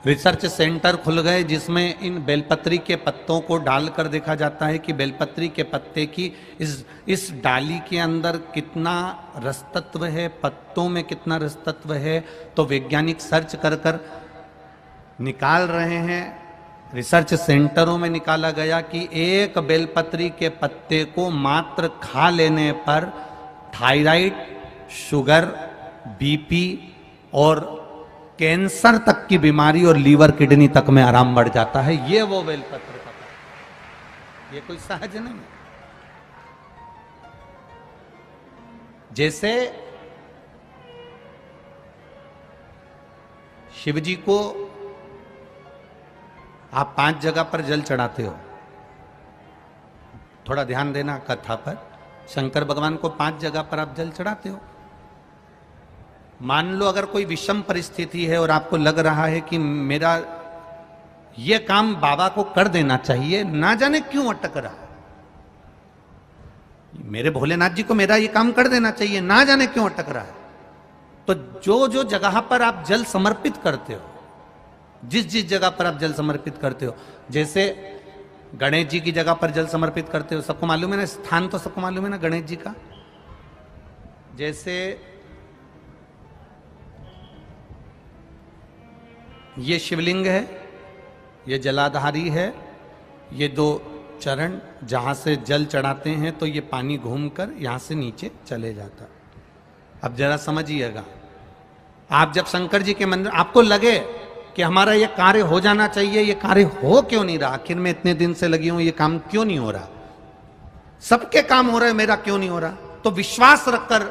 रिसर्च सेंटर खुल गए जिसमें इन बेलपत्री के पत्तों को डालकर देखा जाता है कि बेलपत्री के पत्ते की इस डाली के अंदर कितना रसतत्व है, पत्तों में कितना रसतत्व है। तो वैज्ञानिक सर्च कर कर निकाल रहे हैं। रिसर्च सेंटरों में निकाला गया कि एक बेलपत्री के पत्ते को मात्र खा लेने पर थायराइड, शुगर, बीपी और कैंसर तक की बीमारी और लीवर किडनी तक में आराम बढ़ जाता है। ये वो बेलपत्र का, ये कोई सहज नहीं। जैसे शिव जी को आप 5 जगह पर जल चढ़ाते हो, थोड़ा ध्यान देना कथा पर। शंकर भगवान को 5 जगह पर आप जल चढ़ाते हो। मान लो अगर कोई विषम परिस्थिति है और आपको लग रहा है कि मेरा ये काम बाबा को कर देना चाहिए, ना जाने क्यों अटक रहा है, मेरे भोलेनाथ जी को मेरा ये काम कर देना चाहिए, ना जाने क्यों अटक रहा है, तो जो जो जगह पर आप जल समर्पित करते हो, जिस जिस जगह पर आप जल समर्पित करते हो, जैसे गणेश जी की जगह पर जल समर्पित करते हो, सबको मालूम है ना, स्थान तो सबको मालूम है ना गणेश जी का। जैसे ये शिवलिंग है, ये जलाधारी है, ये 2 चरण जहां से जल चढ़ाते हैं तो ये पानी घूमकर यहां से नीचे चले जाता। अब जरा समझिएगा, आप जब शंकर जी के मंदिर, आपको लगे कि हमारा ये कार्य हो जाना चाहिए, ये कार्य हो क्यों नहीं रहा, आखिर में इतने दिन से लगी हूं, ये काम क्यों नहीं हो रहा, सबके काम हो रहे हैं, मेरा क्यों नहीं हो रहा, तो विश्वास रखकर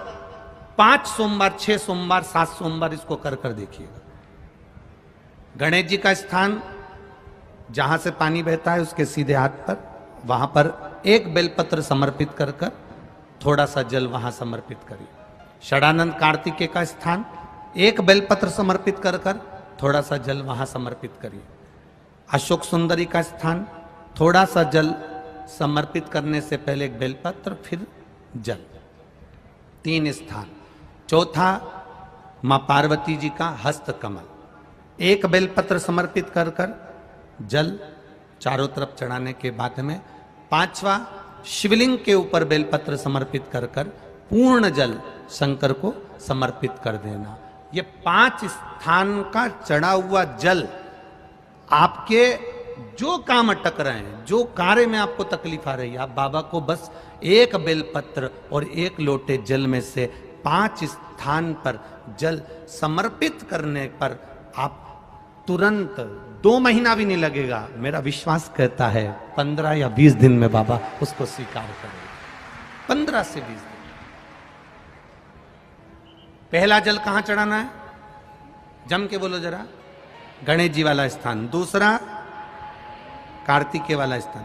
5 सोमवार, 6 सोमवार, 7 सोमवार इसको कर कर देखिएगा। गणेश जी का स्थान जहां से पानी बहता है उसके सीधे हाथ पर, वहां पर एक बेलपत्र समर्पित कर कर थोड़ा सा जल वहां समर्पित करिए। षडानंद कार्तिकेय का स्थान, एक बेलपत्र समर्पित कर कर थोड़ा सा जल वहां समर्पित करिए। अशोक सुंदरी का स्थान, थोड़ा सा जल समर्पित करने से पहले एक बेलपत्र, फिर जल, 3 स्थान। चौथा, मां पार्वती जी का हस्त कमल, एक बेलपत्र समर्पित कर कर जल चारों तरफ चढ़ाने के बाद में 5वां, शिवलिंग के ऊपर बेलपत्र समर्पित कर कर पूर्ण जल शंकर को समर्पित कर देना। ये 5 स्थान का चढ़ा हुआ जल आपके जो काम अटक रहे हैं, जो कार्य में आपको तकलीफ आ रही है, आप बाबा को बस एक बेलपत्र और एक लोटे जल में से 5 स्थान पर जल समर्पित करने पर आप तुरंत 2 महीना भी नहीं लगेगा, मेरा विश्वास कहता है 15 या 20 दिन में बाबा उसको स्वीकार करेंगे। 15 से 20 दिन। पहला जल कहां चढ़ाना है? जम के बोलो जरा। गणेश जी वाला स्थान। दूसरा, कार्तिकेय वाला स्थान।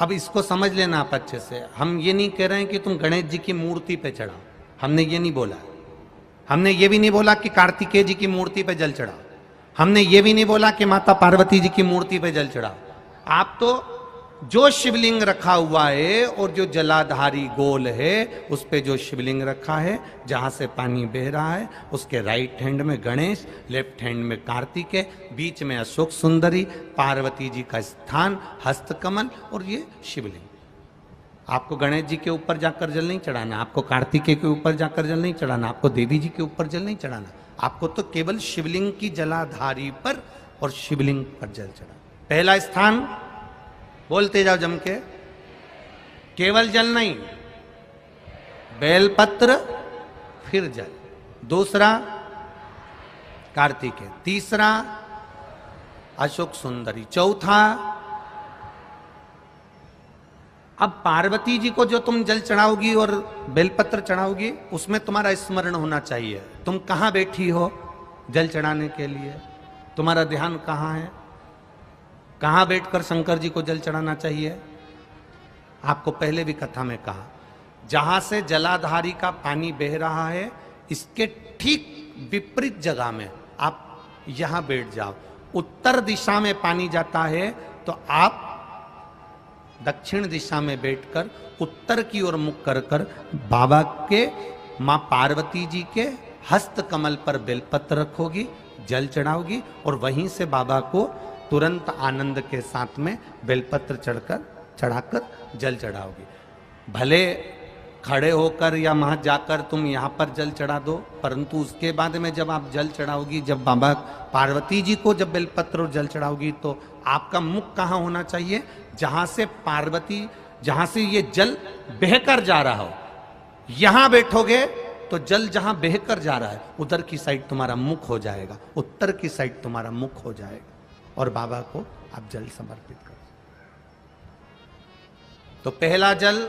अब इसको समझ लेना आप अच्छे से। हम ये नहीं कह रहे हैं कि तुम गणेश जी की मूर्ति पे चढ़ाओ, हमने ये नहीं बोला। हमने ये भी नहीं बोला कि कार्तिकेय जी की मूर्ति पे जल चढ़ाओ, हमने ये भी नहीं बोला कि माता पार्वती जी की मूर्ति पे जल चढ़ाओ। आप तो जो शिवलिंग रखा हुआ है और जो जलाधारी गोल है उस पे जो शिवलिंग रखा है, जहां से पानी बह रहा है, उसके राइट हैंड में गणेश, लेफ्ट हैंड में कार्तिकेय, बीच में अशोक सुंदरी, पार्वती जी का स्थान हस्तकमल और ये शिवलिंग। आपको गणेश जी के ऊपर जाकर जल नहीं चढ़ाना, आपको कार्तिकेय के ऊपर जाकर जल नहीं चढ़ाना, आपको देवी जी के ऊपर जल नहीं चढ़ाना, आपको तो केवल शिवलिंग की जलाधारी पर और शिवलिंग पर जल चढ़ा। पहला स्थान, बोलते जाओ जम के, केवल जल नहीं, बेलपत्र फिर जल। दूसरा, कार्तिकेय। तीसरा, अशोक सुंदरी। चौथा, अब पार्वती जी को जो तुम जल चढ़ाओगी और बेलपत्र चढ़ाओगी, उसमें तुम्हारा स्मरण होना चाहिए। तुम कहां बैठी हो जल चढ़ाने के लिए, तुम्हारा ध्यान कहां है, कहां बैठकर शंकर जी को जल चढ़ाना चाहिए। आपको पहले भी कथा में कहा, जहां से जलाधारी का पानी बह रहा है, इसके ठीक विपरीत जगह में आप यहां बैठ जाओ। उत्तर दिशा में पानी जाता है तो आप दक्षिण दिशा में बैठकर उत्तर की ओर मुख कर कर बाबा के, मां पार्वती जी के हस्त कमल पर बेलपत्र रखोगी, जल चढ़ाओगी और वहीं से बाबा को तुरंत आनंद के साथ में बेलपत्र चढ़ाकर जल चढ़ाओगी। भले खड़े होकर या वहां जाकर तुम यहां पर जल चढ़ा दो, परंतु उसके बाद में जब आप जल चढ़ाओगी, जब बाबा पार्वती जी को जब बेलपत्र और जल चढ़ाओगी, तो आपका मुख कहां होना चाहिए? जहां से पार्वती, जहां से ये जल बहकर जा रहा हो, यहां बैठोगे तो जल जहां बहकर जा रहा है उधर की साइड तुम्हारा मुख हो जाएगा, उत्तर की साइड तुम्हारा मुख हो जाएगा और बाबा को आप जल समर्पित करो। तो पहला जल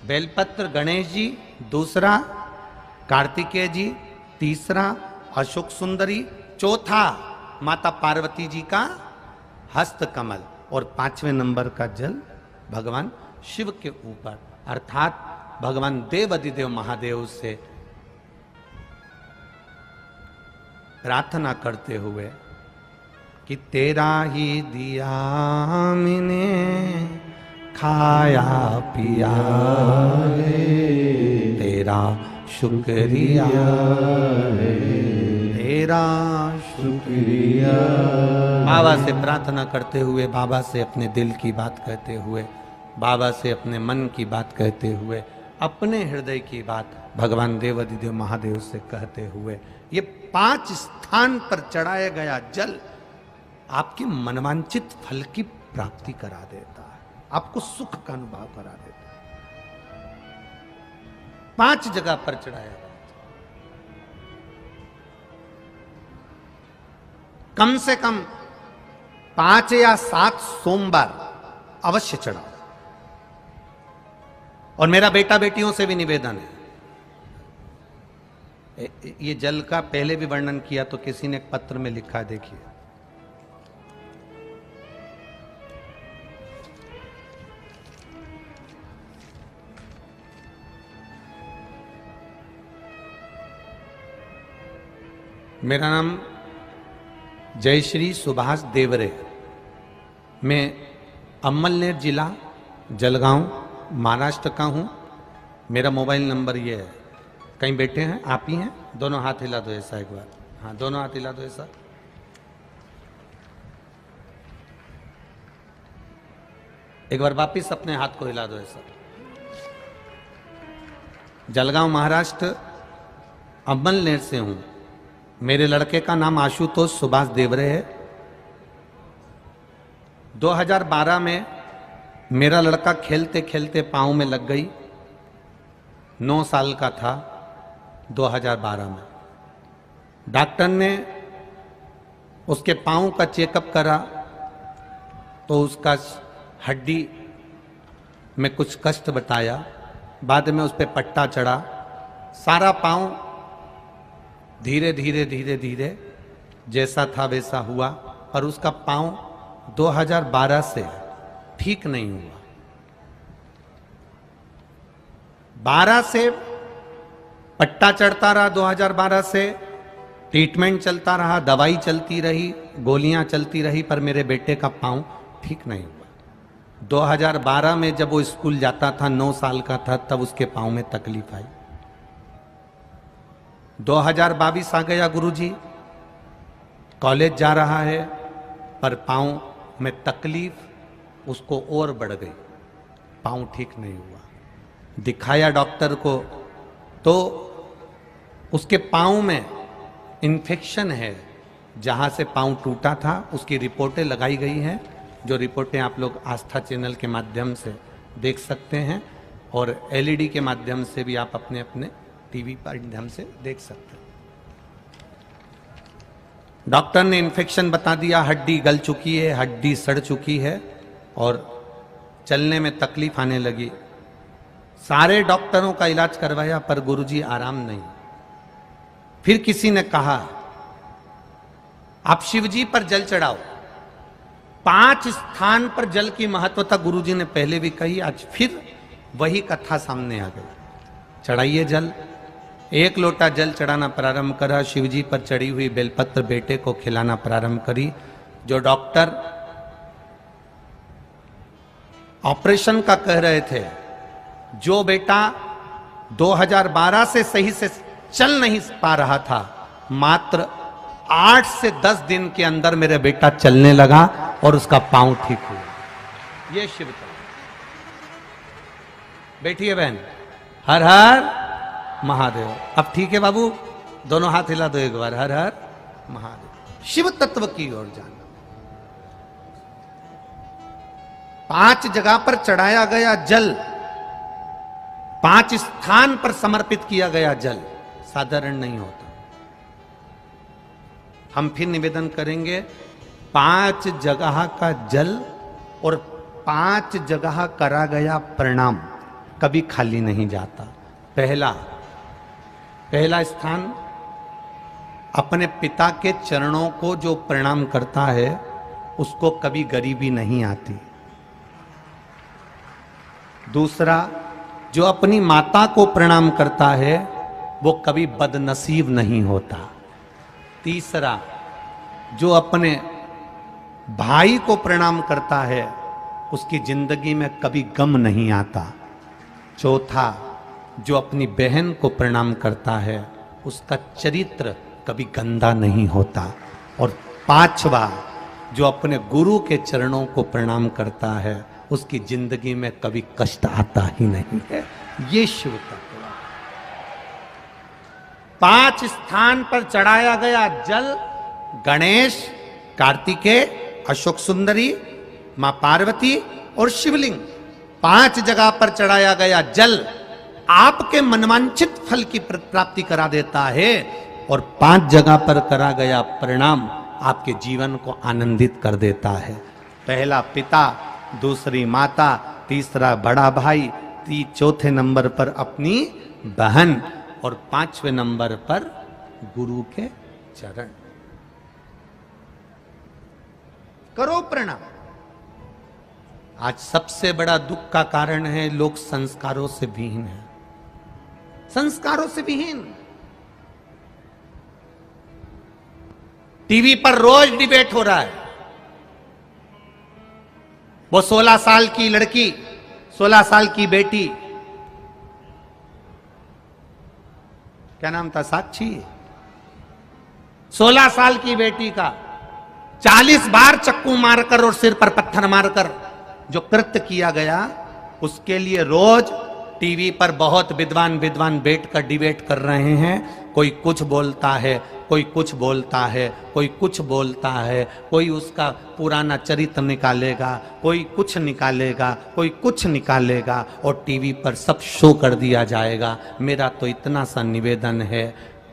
बेलपत्र गणेश जी, दूसरा कार्तिकेय जी, तीसरा अशोक सुंदरी, चौथा माता पार्वती जी का हस्त कमल और 5वें नंबर का जल भगवान शिव के ऊपर, अर्थात भगवान देवाधिदेव महादेव से प्रार्थना करते हुए कि तेरा ही दिया मैंने खाया पिया है, तेरा शुक्रिया है, तेरा शुक्रिया। बाबा से प्रार्थना करते हुए, बाबा से अपने दिल की बात कहते हुए, बाबा से अपने मन की बात कहते हुए, अपने हृदय की बात भगवान देवाधिदेव महादेव से कहते हुए, ये 5 स्थान पर चढ़ाया गया जल आपके मनवांचित फल की प्राप्ति करा देता है, आपको सुख का अनुभव करा देता है। 5 जगह पर चढ़ाया गया, कम से कम 5 या 7 सोमवार अवश्य चढ़ाओ। और मेरा बेटा बेटियों से भी निवेदन है, ये जल का पहले भी वर्णन किया तो किसी ने एक पत्र में लिखा, देखिए, मेरा नाम जय श्री सुभाष देवरे। मैं अमलनेर जिला जलगांव महाराष्ट्र का हूँ। मेरा मोबाइल नंबर ये है। कहीं बैठे हैं आप ही हैं? दोनों हाथ हिला दो ऐसा एक बार। हाँ, दोनों हाथ हिला दो ऐसा। एक बार वापिस अपने हाथ को हिला दो ऐसा। जलगांव महाराष्ट्र अमलनेर से हूं। मेरे लड़के का नाम आशुतोष सुभाष देवरे है। 2012 में मेरा लड़का खेलते खेलते पांव में लग गई। 9 साल का था 2012 में। डॉक्टर ने उसके पांव का चेकअप करा तो उसका हड्डी में कुछ कष्ट बताया। बाद में उस पर पट्टा चढ़ा। सारा पांव धीरे धीरे धीरे धीरे जैसा था वैसा हुआ, पर उसका पांव 2012 से ठीक नहीं हुआ। 12 से पट्टा चढ़ता रहा, 2012 से ट्रीटमेंट चलता रहा, दवाई चलती रही, गोलियां चलती रही, पर मेरे बेटे का पांव ठीक नहीं हुआ। 2012 में जब वो स्कूल जाता था, 9 साल का था, तब उसके पांव में तकलीफ आई। 2022 आ गया गुरुजी, कॉलेज जा रहा है, पर पांव में तकलीफ उसको और बढ़ गई। पांव ठीक नहीं हुआ। दिखाया डॉक्टर को तो उसके पांव में इन्फेक्शन है। जहां से पांव टूटा था उसकी रिपोर्टें लगाई गई हैं, जो रिपोर्टें आप लोग आस्था चैनल के माध्यम से देख सकते हैं, और एलईडी के माध्यम से भी आप अपने अपने टीवी पर माध्यम से देख सकते हैं। डॉक्टर ने इन्फेक्शन बता दिया, हड्डी गल चुकी है, हड्डी सड़ चुकी है और चलने में तकलीफ आने लगी। सारे डॉक्टरों का इलाज करवाया, पर गुरुजी आराम नहीं। फिर किसी ने कहा आप शिवजी पर जल चढ़ाओ। 5 स्थान पर जल की महत्वता गुरुजी ने पहले भी कही, आज फिर वही कथा सामने आ गई। चढ़ाइए जल। 1 लोटा जल चढ़ाना प्रारंभ करा। शिवजी पर चढ़ी हुई बेलपत्र बेटे को खिलाना प्रारंभ करी। जो डॉक्टर ऑपरेशन का कह रहे थे, जो बेटा 2012 से सही से चल नहीं पा रहा था, मात्र 8 से 10 दिन के अंदर मेरा बेटा चलने लगा और उसका पांव ठीक हुआ। ये शिव का। बैठिए बहन। हर हर महादेव। अब ठीक है बाबू, दोनों हाथ हिला दो एक बार। हर हर महादेव। शिव तत्व की ओर जाना। 5 जगह पर चढ़ाया गया जल, 5 स्थान पर समर्पित किया गया जल साधारण नहीं होता। हम फिर निवेदन करेंगे, 5 जगह का जल और 5 जगह करा गया प्रणाम कभी खाली नहीं जाता। पहला स्थान, अपने पिता के चरणों को जो प्रणाम करता है उसको कभी गरीबी नहीं आती। दूसरा, जो अपनी माता को प्रणाम करता है वो कभी बदनसीब नहीं होता। तीसरा, जो अपने भाई को प्रणाम करता है उसकी जिंदगी में कभी गम नहीं आता। चौथा, जो अपनी बहन को प्रणाम करता है उसका चरित्र कभी गंदा नहीं होता। और 5वां, जो अपने गुरु के चरणों को प्रणाम करता है उसकी जिंदगी में कभी कष्ट आता ही नहीं है। ये शिव तत्व। 5 स्थान पर चढ़ाया गया जल, गणेश, कार्तिकेय, अशोक सुंदरी, मां पार्वती और शिवलिंग। 5 जगह पर चढ़ाया गया जल आपके मनवांछित फल की प्राप्ति करा देता है, और 5 जगह पर करा गया प्रणाम आपके जीवन को आनंदित कर देता है। पहला पिता, दूसरी माता, तीसरा बड़ा भाई, चौथे नंबर पर अपनी बहन, और 5वें नंबर पर गुरु के चरण। करो प्रणाम। आज सबसे बड़ा दुख का कारण है, लोग संस्कारों से विहीन हैं। संस्कारों से विहीन। टीवी पर रोज डिबेट हो रहा है। वो 16 साल की लड़की, 16 साल की बेटी, क्या नाम था, साक्षी, 16 साल की बेटी का 40 बार चक्कू मारकर और सिर पर पत्थर मारकर जो कृत्य किया गया, उसके लिए रोज टीवी पर बहुत विद्वान विद्वान बैठकर डिबेट कर रहे हैं। कोई कुछ बोलता है, कोई कुछ बोलता है, कोई कुछ बोलता है, कोई उसका पुराना चरित्र निकालेगा, कोई कुछ निकालेगा, कोई कुछ निकालेगा और टीवी पर सब शो कर दिया जाएगा। मेरा तो इतना सा निवेदन है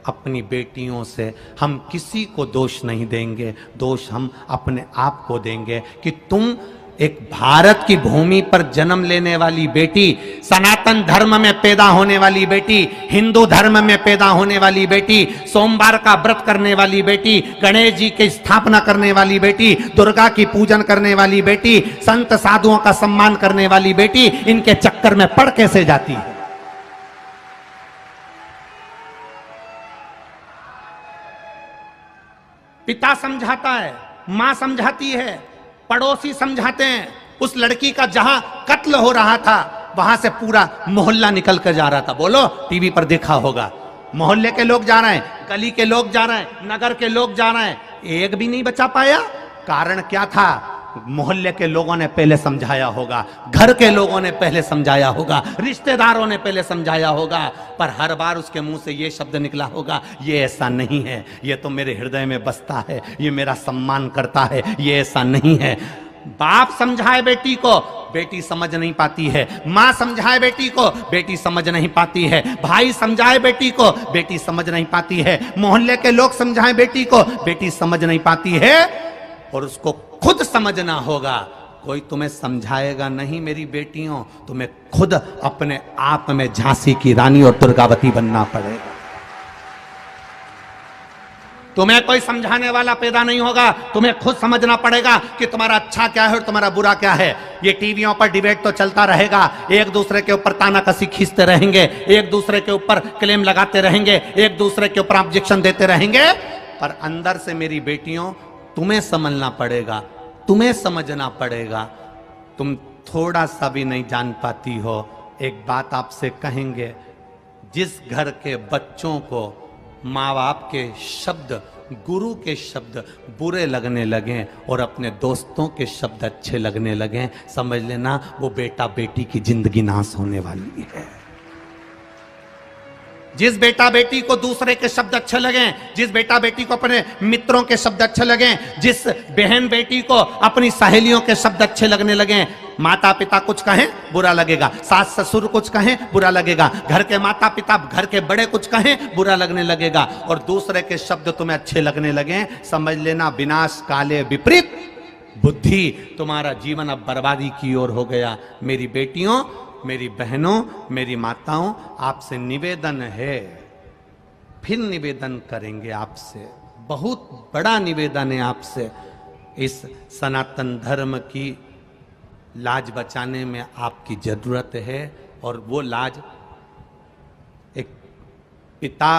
अपनी बेटियों से, हम किसी को दोष नहीं देंगे, दोष हम अपने आप को देंगे कि तुम एक भारत की भूमि पर जन्म लेने वाली बेटी, सनातन धर्म में पैदा होने वाली बेटी, हिंदू धर्म में पैदा होने वाली बेटी, सोमवार का व्रत करने वाली बेटी, गणेश जी की स्थापना करने वाली बेटी, दुर्गा की पूजन करने वाली बेटी, संत साधुओं का सम्मान करने वाली बेटी, इनके चक्कर में पड़ कैसे जाती है। पिता समझाता है, मां समझाती है, पड़ोसी समझाते हैं। उस लड़की का जहां कत्ल हो रहा था वहां से पूरा मोहल्ला निकल कर जा रहा था। बोलो, टीवी पर देखा होगा, मोहल्ले के लोग जा रहे हैं, गली के लोग जा रहे हैं, नगर के लोग जा रहे हैं, एक भी नहीं बचा पाया। कारण क्या था? मोहल्ले के लोगों ने पहले समझाया होगा, घर के लोगों ने पहले समझाया होगा, रिश्तेदारों ने पहले समझाया होगा, पर हर बार उसके मुंह से ये शब्द निकला होगा, ये ऐसा नहीं है, ये तो मेरे हृदय में बसता है, ये मेरा सम्मान करता है, ये ऐसा नहीं है। बाप समझाए बेटी को, बेटी समझ नहीं पाती है। मां समझाए बेटी को, बेटी समझ नहीं पाती है। भाई समझाए बेटी को, बेटी समझ नहीं पाती है। मोहल्ले के लोग समझाए बेटी को, बेटी समझ नहीं पाती है। और उसको खुद समझना होगा, कोई तुम्हें समझाएगा नहीं मेरी बेटियों, तुम्हें खुद अपने आप में झांसी की रानी और दुर्गावती बनना पड़ेगा। तुम्हें कोई समझाने वाला पैदा नहीं होगा, तुम्हें खुद समझना पड़ेगा कि तुम्हारा अच्छा क्या है और तुम्हारा बुरा क्या है। ये टीवियों पर डिबेट तो चलता रहेगा, एक दूसरे के ऊपर तानाकसी खींचते रहेंगे, एक दूसरे के ऊपर क्लेम लगाते रहेंगे, एक दूसरे के ऊपर ऑब्जेक्शन देते रहेंगे, पर अंदर से मेरी बेटियों तुम्हें समझना पड़ेगा, तुम्हें समझना पड़ेगा। तुम थोड़ा सा भी नहीं जान पाती हो। एक बात आपसे कहेंगे, जिस घर के बच्चों को माँ बाप के शब्द, गुरु के शब्द बुरे लगने लगे और अपने दोस्तों के शब्द अच्छे लगने लगे, समझ लेना वो बेटा बेटी की जिंदगी नाश होने वाली है। जिस बेटा बेटी को दूसरे के शब्द अच्छे लगे, जिस बेटा बेटी को अपने मित्रों के शब्द अच्छे लगे, जिस बहन बेटी को अपनी सहेलियों के शब्द अच्छे लगने लगे, माता पिता कुछ कहें बुरा लगेगा, सास ससुर कुछ कहें बुरा लगेगा, घर के माता पिता, घर के बड़े कुछ कहें बुरा लगने लगेगा, और दूसरे के शब्द तुम्हें अच्छे लगने लगे, समझ लेना विनाश काले विपरीत बुद्धि, तुम्हारा जीवन अब बर्बादी की ओर हो गया। मेरी बेटियों, मेरी बहनों, मेरी माताओं, आपसे निवेदन है, फिर निवेदन करेंगे आपसे, बहुत बड़ा निवेदन है आपसे। इस सनातन धर्म की लाज बचाने में आपकी जरूरत है, और वो लाज एक पिता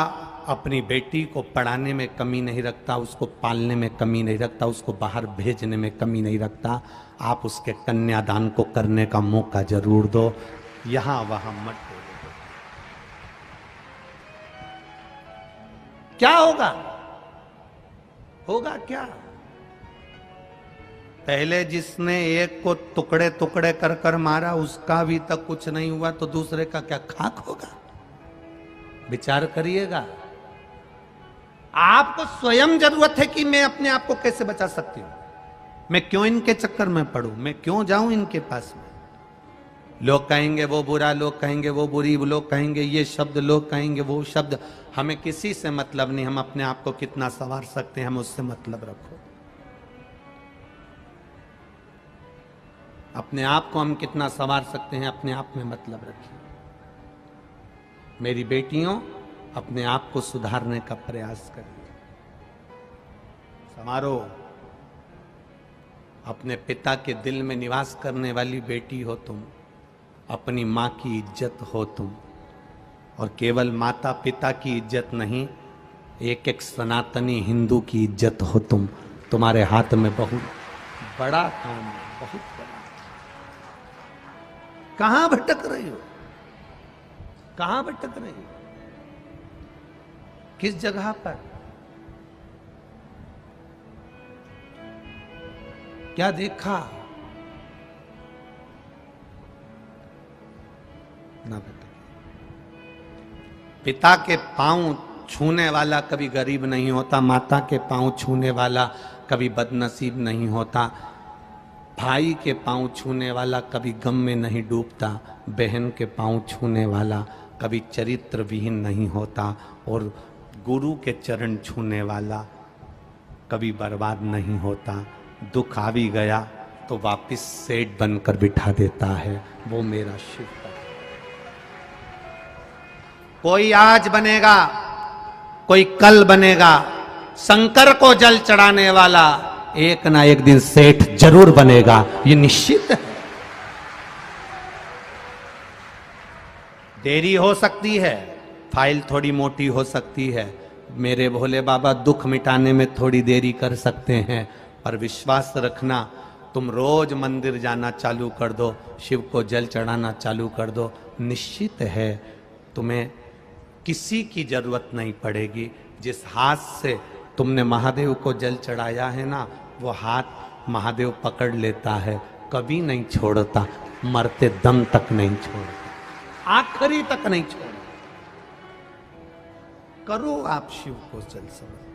अपनी बेटी को पढ़ाने में कमी नहीं रखता, उसको पालने में कमी नहीं रखता, उसको बाहर भेजने में कमी नहीं रखता। आप उसके कन्यादान को करने का मौका जरूर दो, यहां वहां मत दो। क्या होगा? होगा क्या? पहले जिसने एक को टुकड़े टुकड़े कर कर मारा, उसका भी तक कुछ नहीं हुआ, तो दूसरे का क्या खाक होगा? विचार करिएगा। आपको स्वयं जरूरत है कि मैं अपने आप को कैसे बचा सकती हूं, मैं क्यों इनके चक्कर में पड़ूं, मैं क्यों जाऊं इनके पास में। लोग कहेंगे वो बुरा, लोग कहेंगे वो बुरी, लोग कहेंगे ये शब्द, लोग कहेंगे वो शब्द, हमें किसी से मतलब नहीं। हम अपने आप को कितना संवार सकते हैं, हम उससे मतलब रखो। अपने आप को हम कितना संवार सकते हैं, अपने आप में मतलब रखिए। मेरी बेटियों, अपने आप को सुधारने का प्रयास करिए, संवारो। अपने पिता के दिल में निवास करने वाली बेटी हो तुम, अपनी माँ की इज्जत हो तुम, और केवल माता पिता की इज्जत नहीं, एक एक सनातनी हिंदू की इज्जत हो तुम। तुम्हारे हाथ में बहुत बड़ा काम है, बहुत बड़ा। कहां भटक रही हो, कहां भटक रही हो, किस जगह पर, क्या देखा? ना भटक। पिता के पांव छूने वाला कभी गरीब नहीं होता, माता के पांव छूने वाला कभी बदनसीब नहीं होता, भाई के पांव छूने वाला कभी गम में नहीं डूबता, बहन के पांव छूने वाला कभी चरित्र विहीन नहीं होता, और गुरु के चरण छूने वाला कभी बर्बाद नहीं होता। दुख आ भी गया तो वापिस सेठ बनकर बिठा देता है, वो मेरा शिव का। कोई आज बनेगा, कोई कल बनेगा, शंकर को जल चढ़ाने वाला एक ना एक दिन सेठ जरूर बनेगा, ये निश्चित है। देरी हो सकती है, फाइल थोड़ी मोटी हो सकती है, मेरे भोले बाबा दुख मिटाने में थोड़ी देरी कर सकते हैं, पर विश्वास रखना, तुम रोज मंदिर जाना चालू कर दो, शिव को जल चढ़ाना चालू कर दो, निश्चित है तुम्हें किसी की जरूरत नहीं पड़ेगी। जिस हाथ से तुमने महादेव को जल चढ़ाया है ना, वो हाथ महादेव पकड़ लेता है, कभी नहीं छोड़ता, मरते दम तक नहीं छोड़ता, आखिरी तक नहीं छोड़ता। करो आप शिव को जल समझ।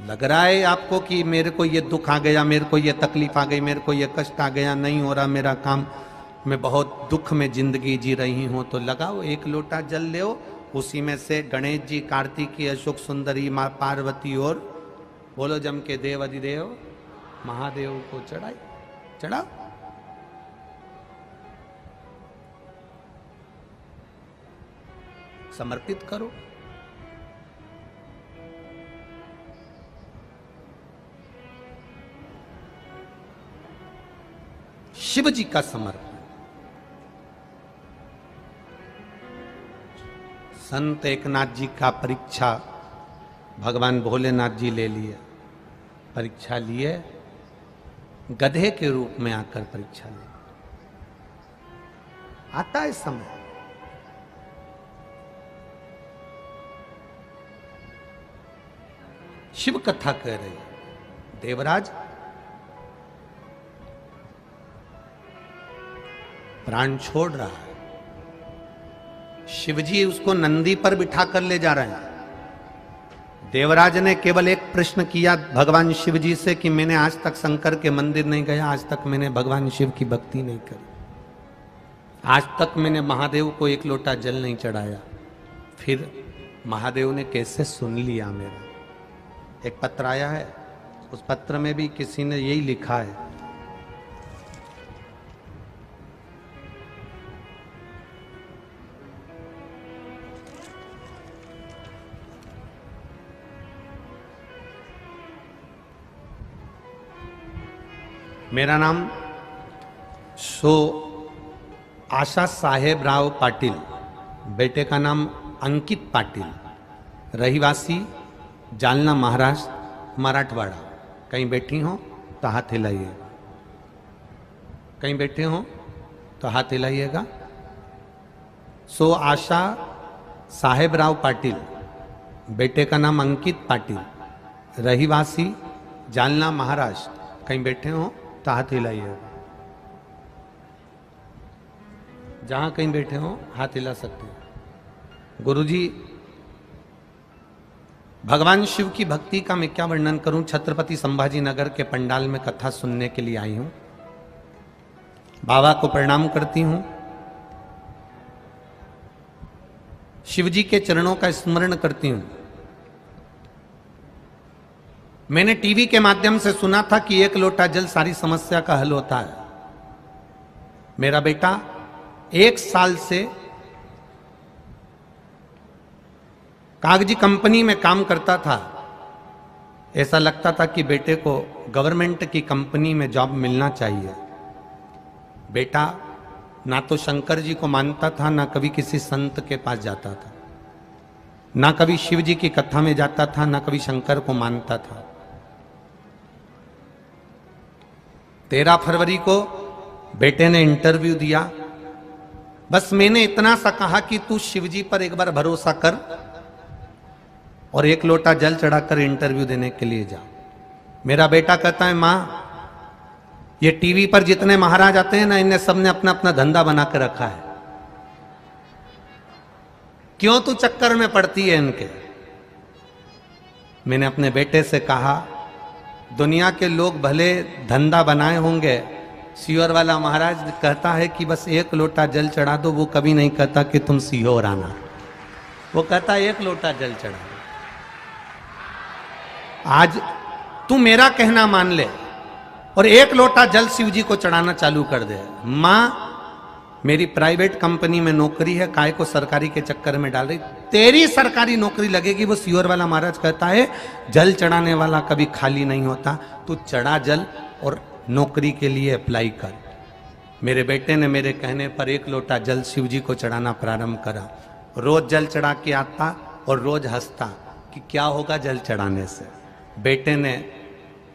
लग रहा है आपको कि मेरे को ये दुख आ गया, मेरे को ये तकलीफ आ गई, मेरे को ये कष्ट आ गया, नहीं हो रहा मेरा काम, मैं बहुत दुख में जिंदगी जी रही हूं, तो लगाओ एक लोटा जल ले, उसी में से गणेश जी, कार्तिकी, अशोक सुंदरी, मां पार्वती और बोलो जम के देव अधिदेव महादेव को चढ़ाई, चढ़ाओ। समर्पित करो। शिव जी का समर्पण। संत एकनाथ जी का परीक्षा भगवान भोलेनाथ जी ले लिए, परीक्षा लिए, गधे के रूप में आकर परीक्षा ले। आता है समय, शिव कथा कह रही है। देवराज प्राण छोड़ रहा है, शिवजी उसको नंदी पर बिठा कर ले जा रहे हैं। देवराज ने केवल एक प्रश्न किया भगवान शिव जी से कि मैंने आज तक शंकर के मंदिर नहीं गया, आज तक मैंने भगवान शिव की भक्ति नहीं करी, आज तक मैंने महादेव को एक लोटा जल नहीं चढ़ाया। फिर महादेव ने कैसे सुन लिया मेरा। एक पत्र आया है, उस पत्र में भी किसी ने यही लिखा है, मेरा नाम आशा साहेब राव पाटिल, बेटे का नाम अंकित पाटिल, रहीवासी जालना महाराष्ट्र मराठवाड़ा। कहीं बैठी हो तो हाथ हिलाइए, कहीं बैठे हो तो हाथ हिलाइएगा। आशा साहेब राव पाटिल, बेटे का नाम अंकित पाटिल, रहीवासी जालना महाराष्ट्र। कहीं बैठे हो तो हाथ हिलाइएगा, जहां कहीं बैठे हो हाथ हिला सकते हैं। गुरुजी, भगवान शिव की भक्ति का मैं क्या वर्णन करूं। छत्रपति संभाजी नगर के पंडाल में कथा सुनने के लिए आई हूं, बाबा को प्रणाम करती हूं, शिव जी के चरणों का स्मरण करती हूं। मैंने टीवी के माध्यम से सुना था कि एक लोटा जल सारी समस्या का हल होता है। मेरा बेटा 1 साल से कागजी कंपनी में काम करता था, ऐसा लगता था कि बेटे को गवर्नमेंट की कंपनी में जॉब मिलना चाहिए। बेटा ना तो शंकर जी को मानता था, ना कभी किसी संत के पास जाता था। ना कभी शिव जी की कथा में जाता था, ना कभी शंकर को मानता था। 13 फरवरी को बेटे ने इंटरव्यू दिया। बस मैंने इतना सा कहा कि तू शिव जी पर एक बार भरोसा कर और 1 लोटा जल चढ़ाकर इंटरव्यू देने के लिए जा। मेरा बेटा कहता है, मां ये टीवी पर जितने महाराज आते हैं ना, इन्हें सबने अपना अपना धंधा बना के रखा है, क्यों तू चक्कर में पड़ती है इनके। मैंने अपने बेटे से कहा, दुनिया के लोग भले धंधा बनाए होंगे, सीहोर वाला महाराज कहता है कि बस 1 लोटा जल चढ़ा दो, वो कभी नहीं कहता कि तुम सीहोर आना, वो कहता है 1 लोटा जल चढ़ा दो। आज तू मेरा कहना मान ले और 1 लोटा जल शिव जी को चढ़ाना चालू कर दे। मां मेरी प्राइवेट कंपनी में नौकरी है, काय को सरकारी के चक्कर में डाल रही, तेरी सरकारी नौकरी लगेगी। वो सीहोर वाला महाराज कहता है जल चढ़ाने वाला कभी खाली नहीं होता, तू चढ़ा जल और नौकरी के लिए अप्लाई कर। मेरे बेटे ने मेरे कहने पर 1 लोटा जल शिव जी को चढ़ाना प्रारंभ करा। रोज जल चढ़ा के आता और रोज हंसता कि क्या होगा जल चढ़ाने से। बेटे ने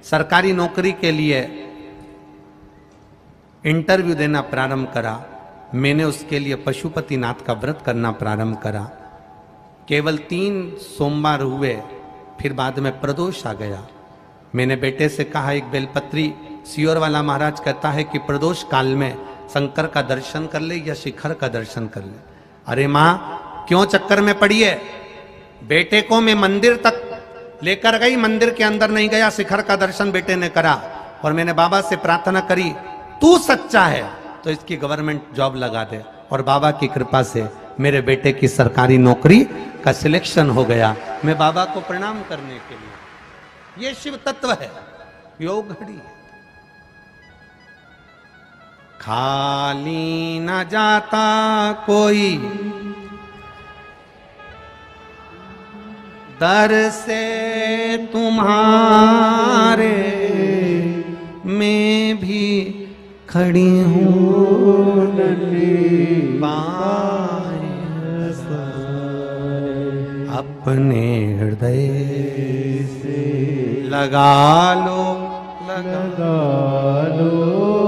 सरकारी नौकरी के लिए इंटरव्यू देना प्रारंभ करा। मैंने उसके लिए पशुपतिनाथ का व्रत करना प्रारंभ करा। केवल 3 सोमवार हुए, फिर बाद में प्रदोष आ गया। मैंने बेटे से कहा, एक बेलपत्री, सीहोर वाला महाराज कहता है कि प्रदोष काल में शंकर का दर्शन कर ले या शिखर का दर्शन कर ले। अरे मां क्यों चक्कर में पड़ी है। बेटे को मैं मंदिर तक लेकर गई, मंदिर के अंदर नहीं गया, शिखर का दर्शन बेटे ने करा और मैंने बाबा से प्रार्थना करी, तू सच्चा है तो इसकी गवर्नमेंट जॉब लगा दे। और बाबा की कृपा से मेरे बेटे की सरकारी नौकरी का सिलेक्शन हो गया। मैं बाबा को प्रणाम करने के लिए, ये शिव तत्व है, योग घड़ी है। खाली न जाता कोई दर से तुम्हारे, मैं भी खड़ी हूँ अपने हृदय से लगा लो, लगा लो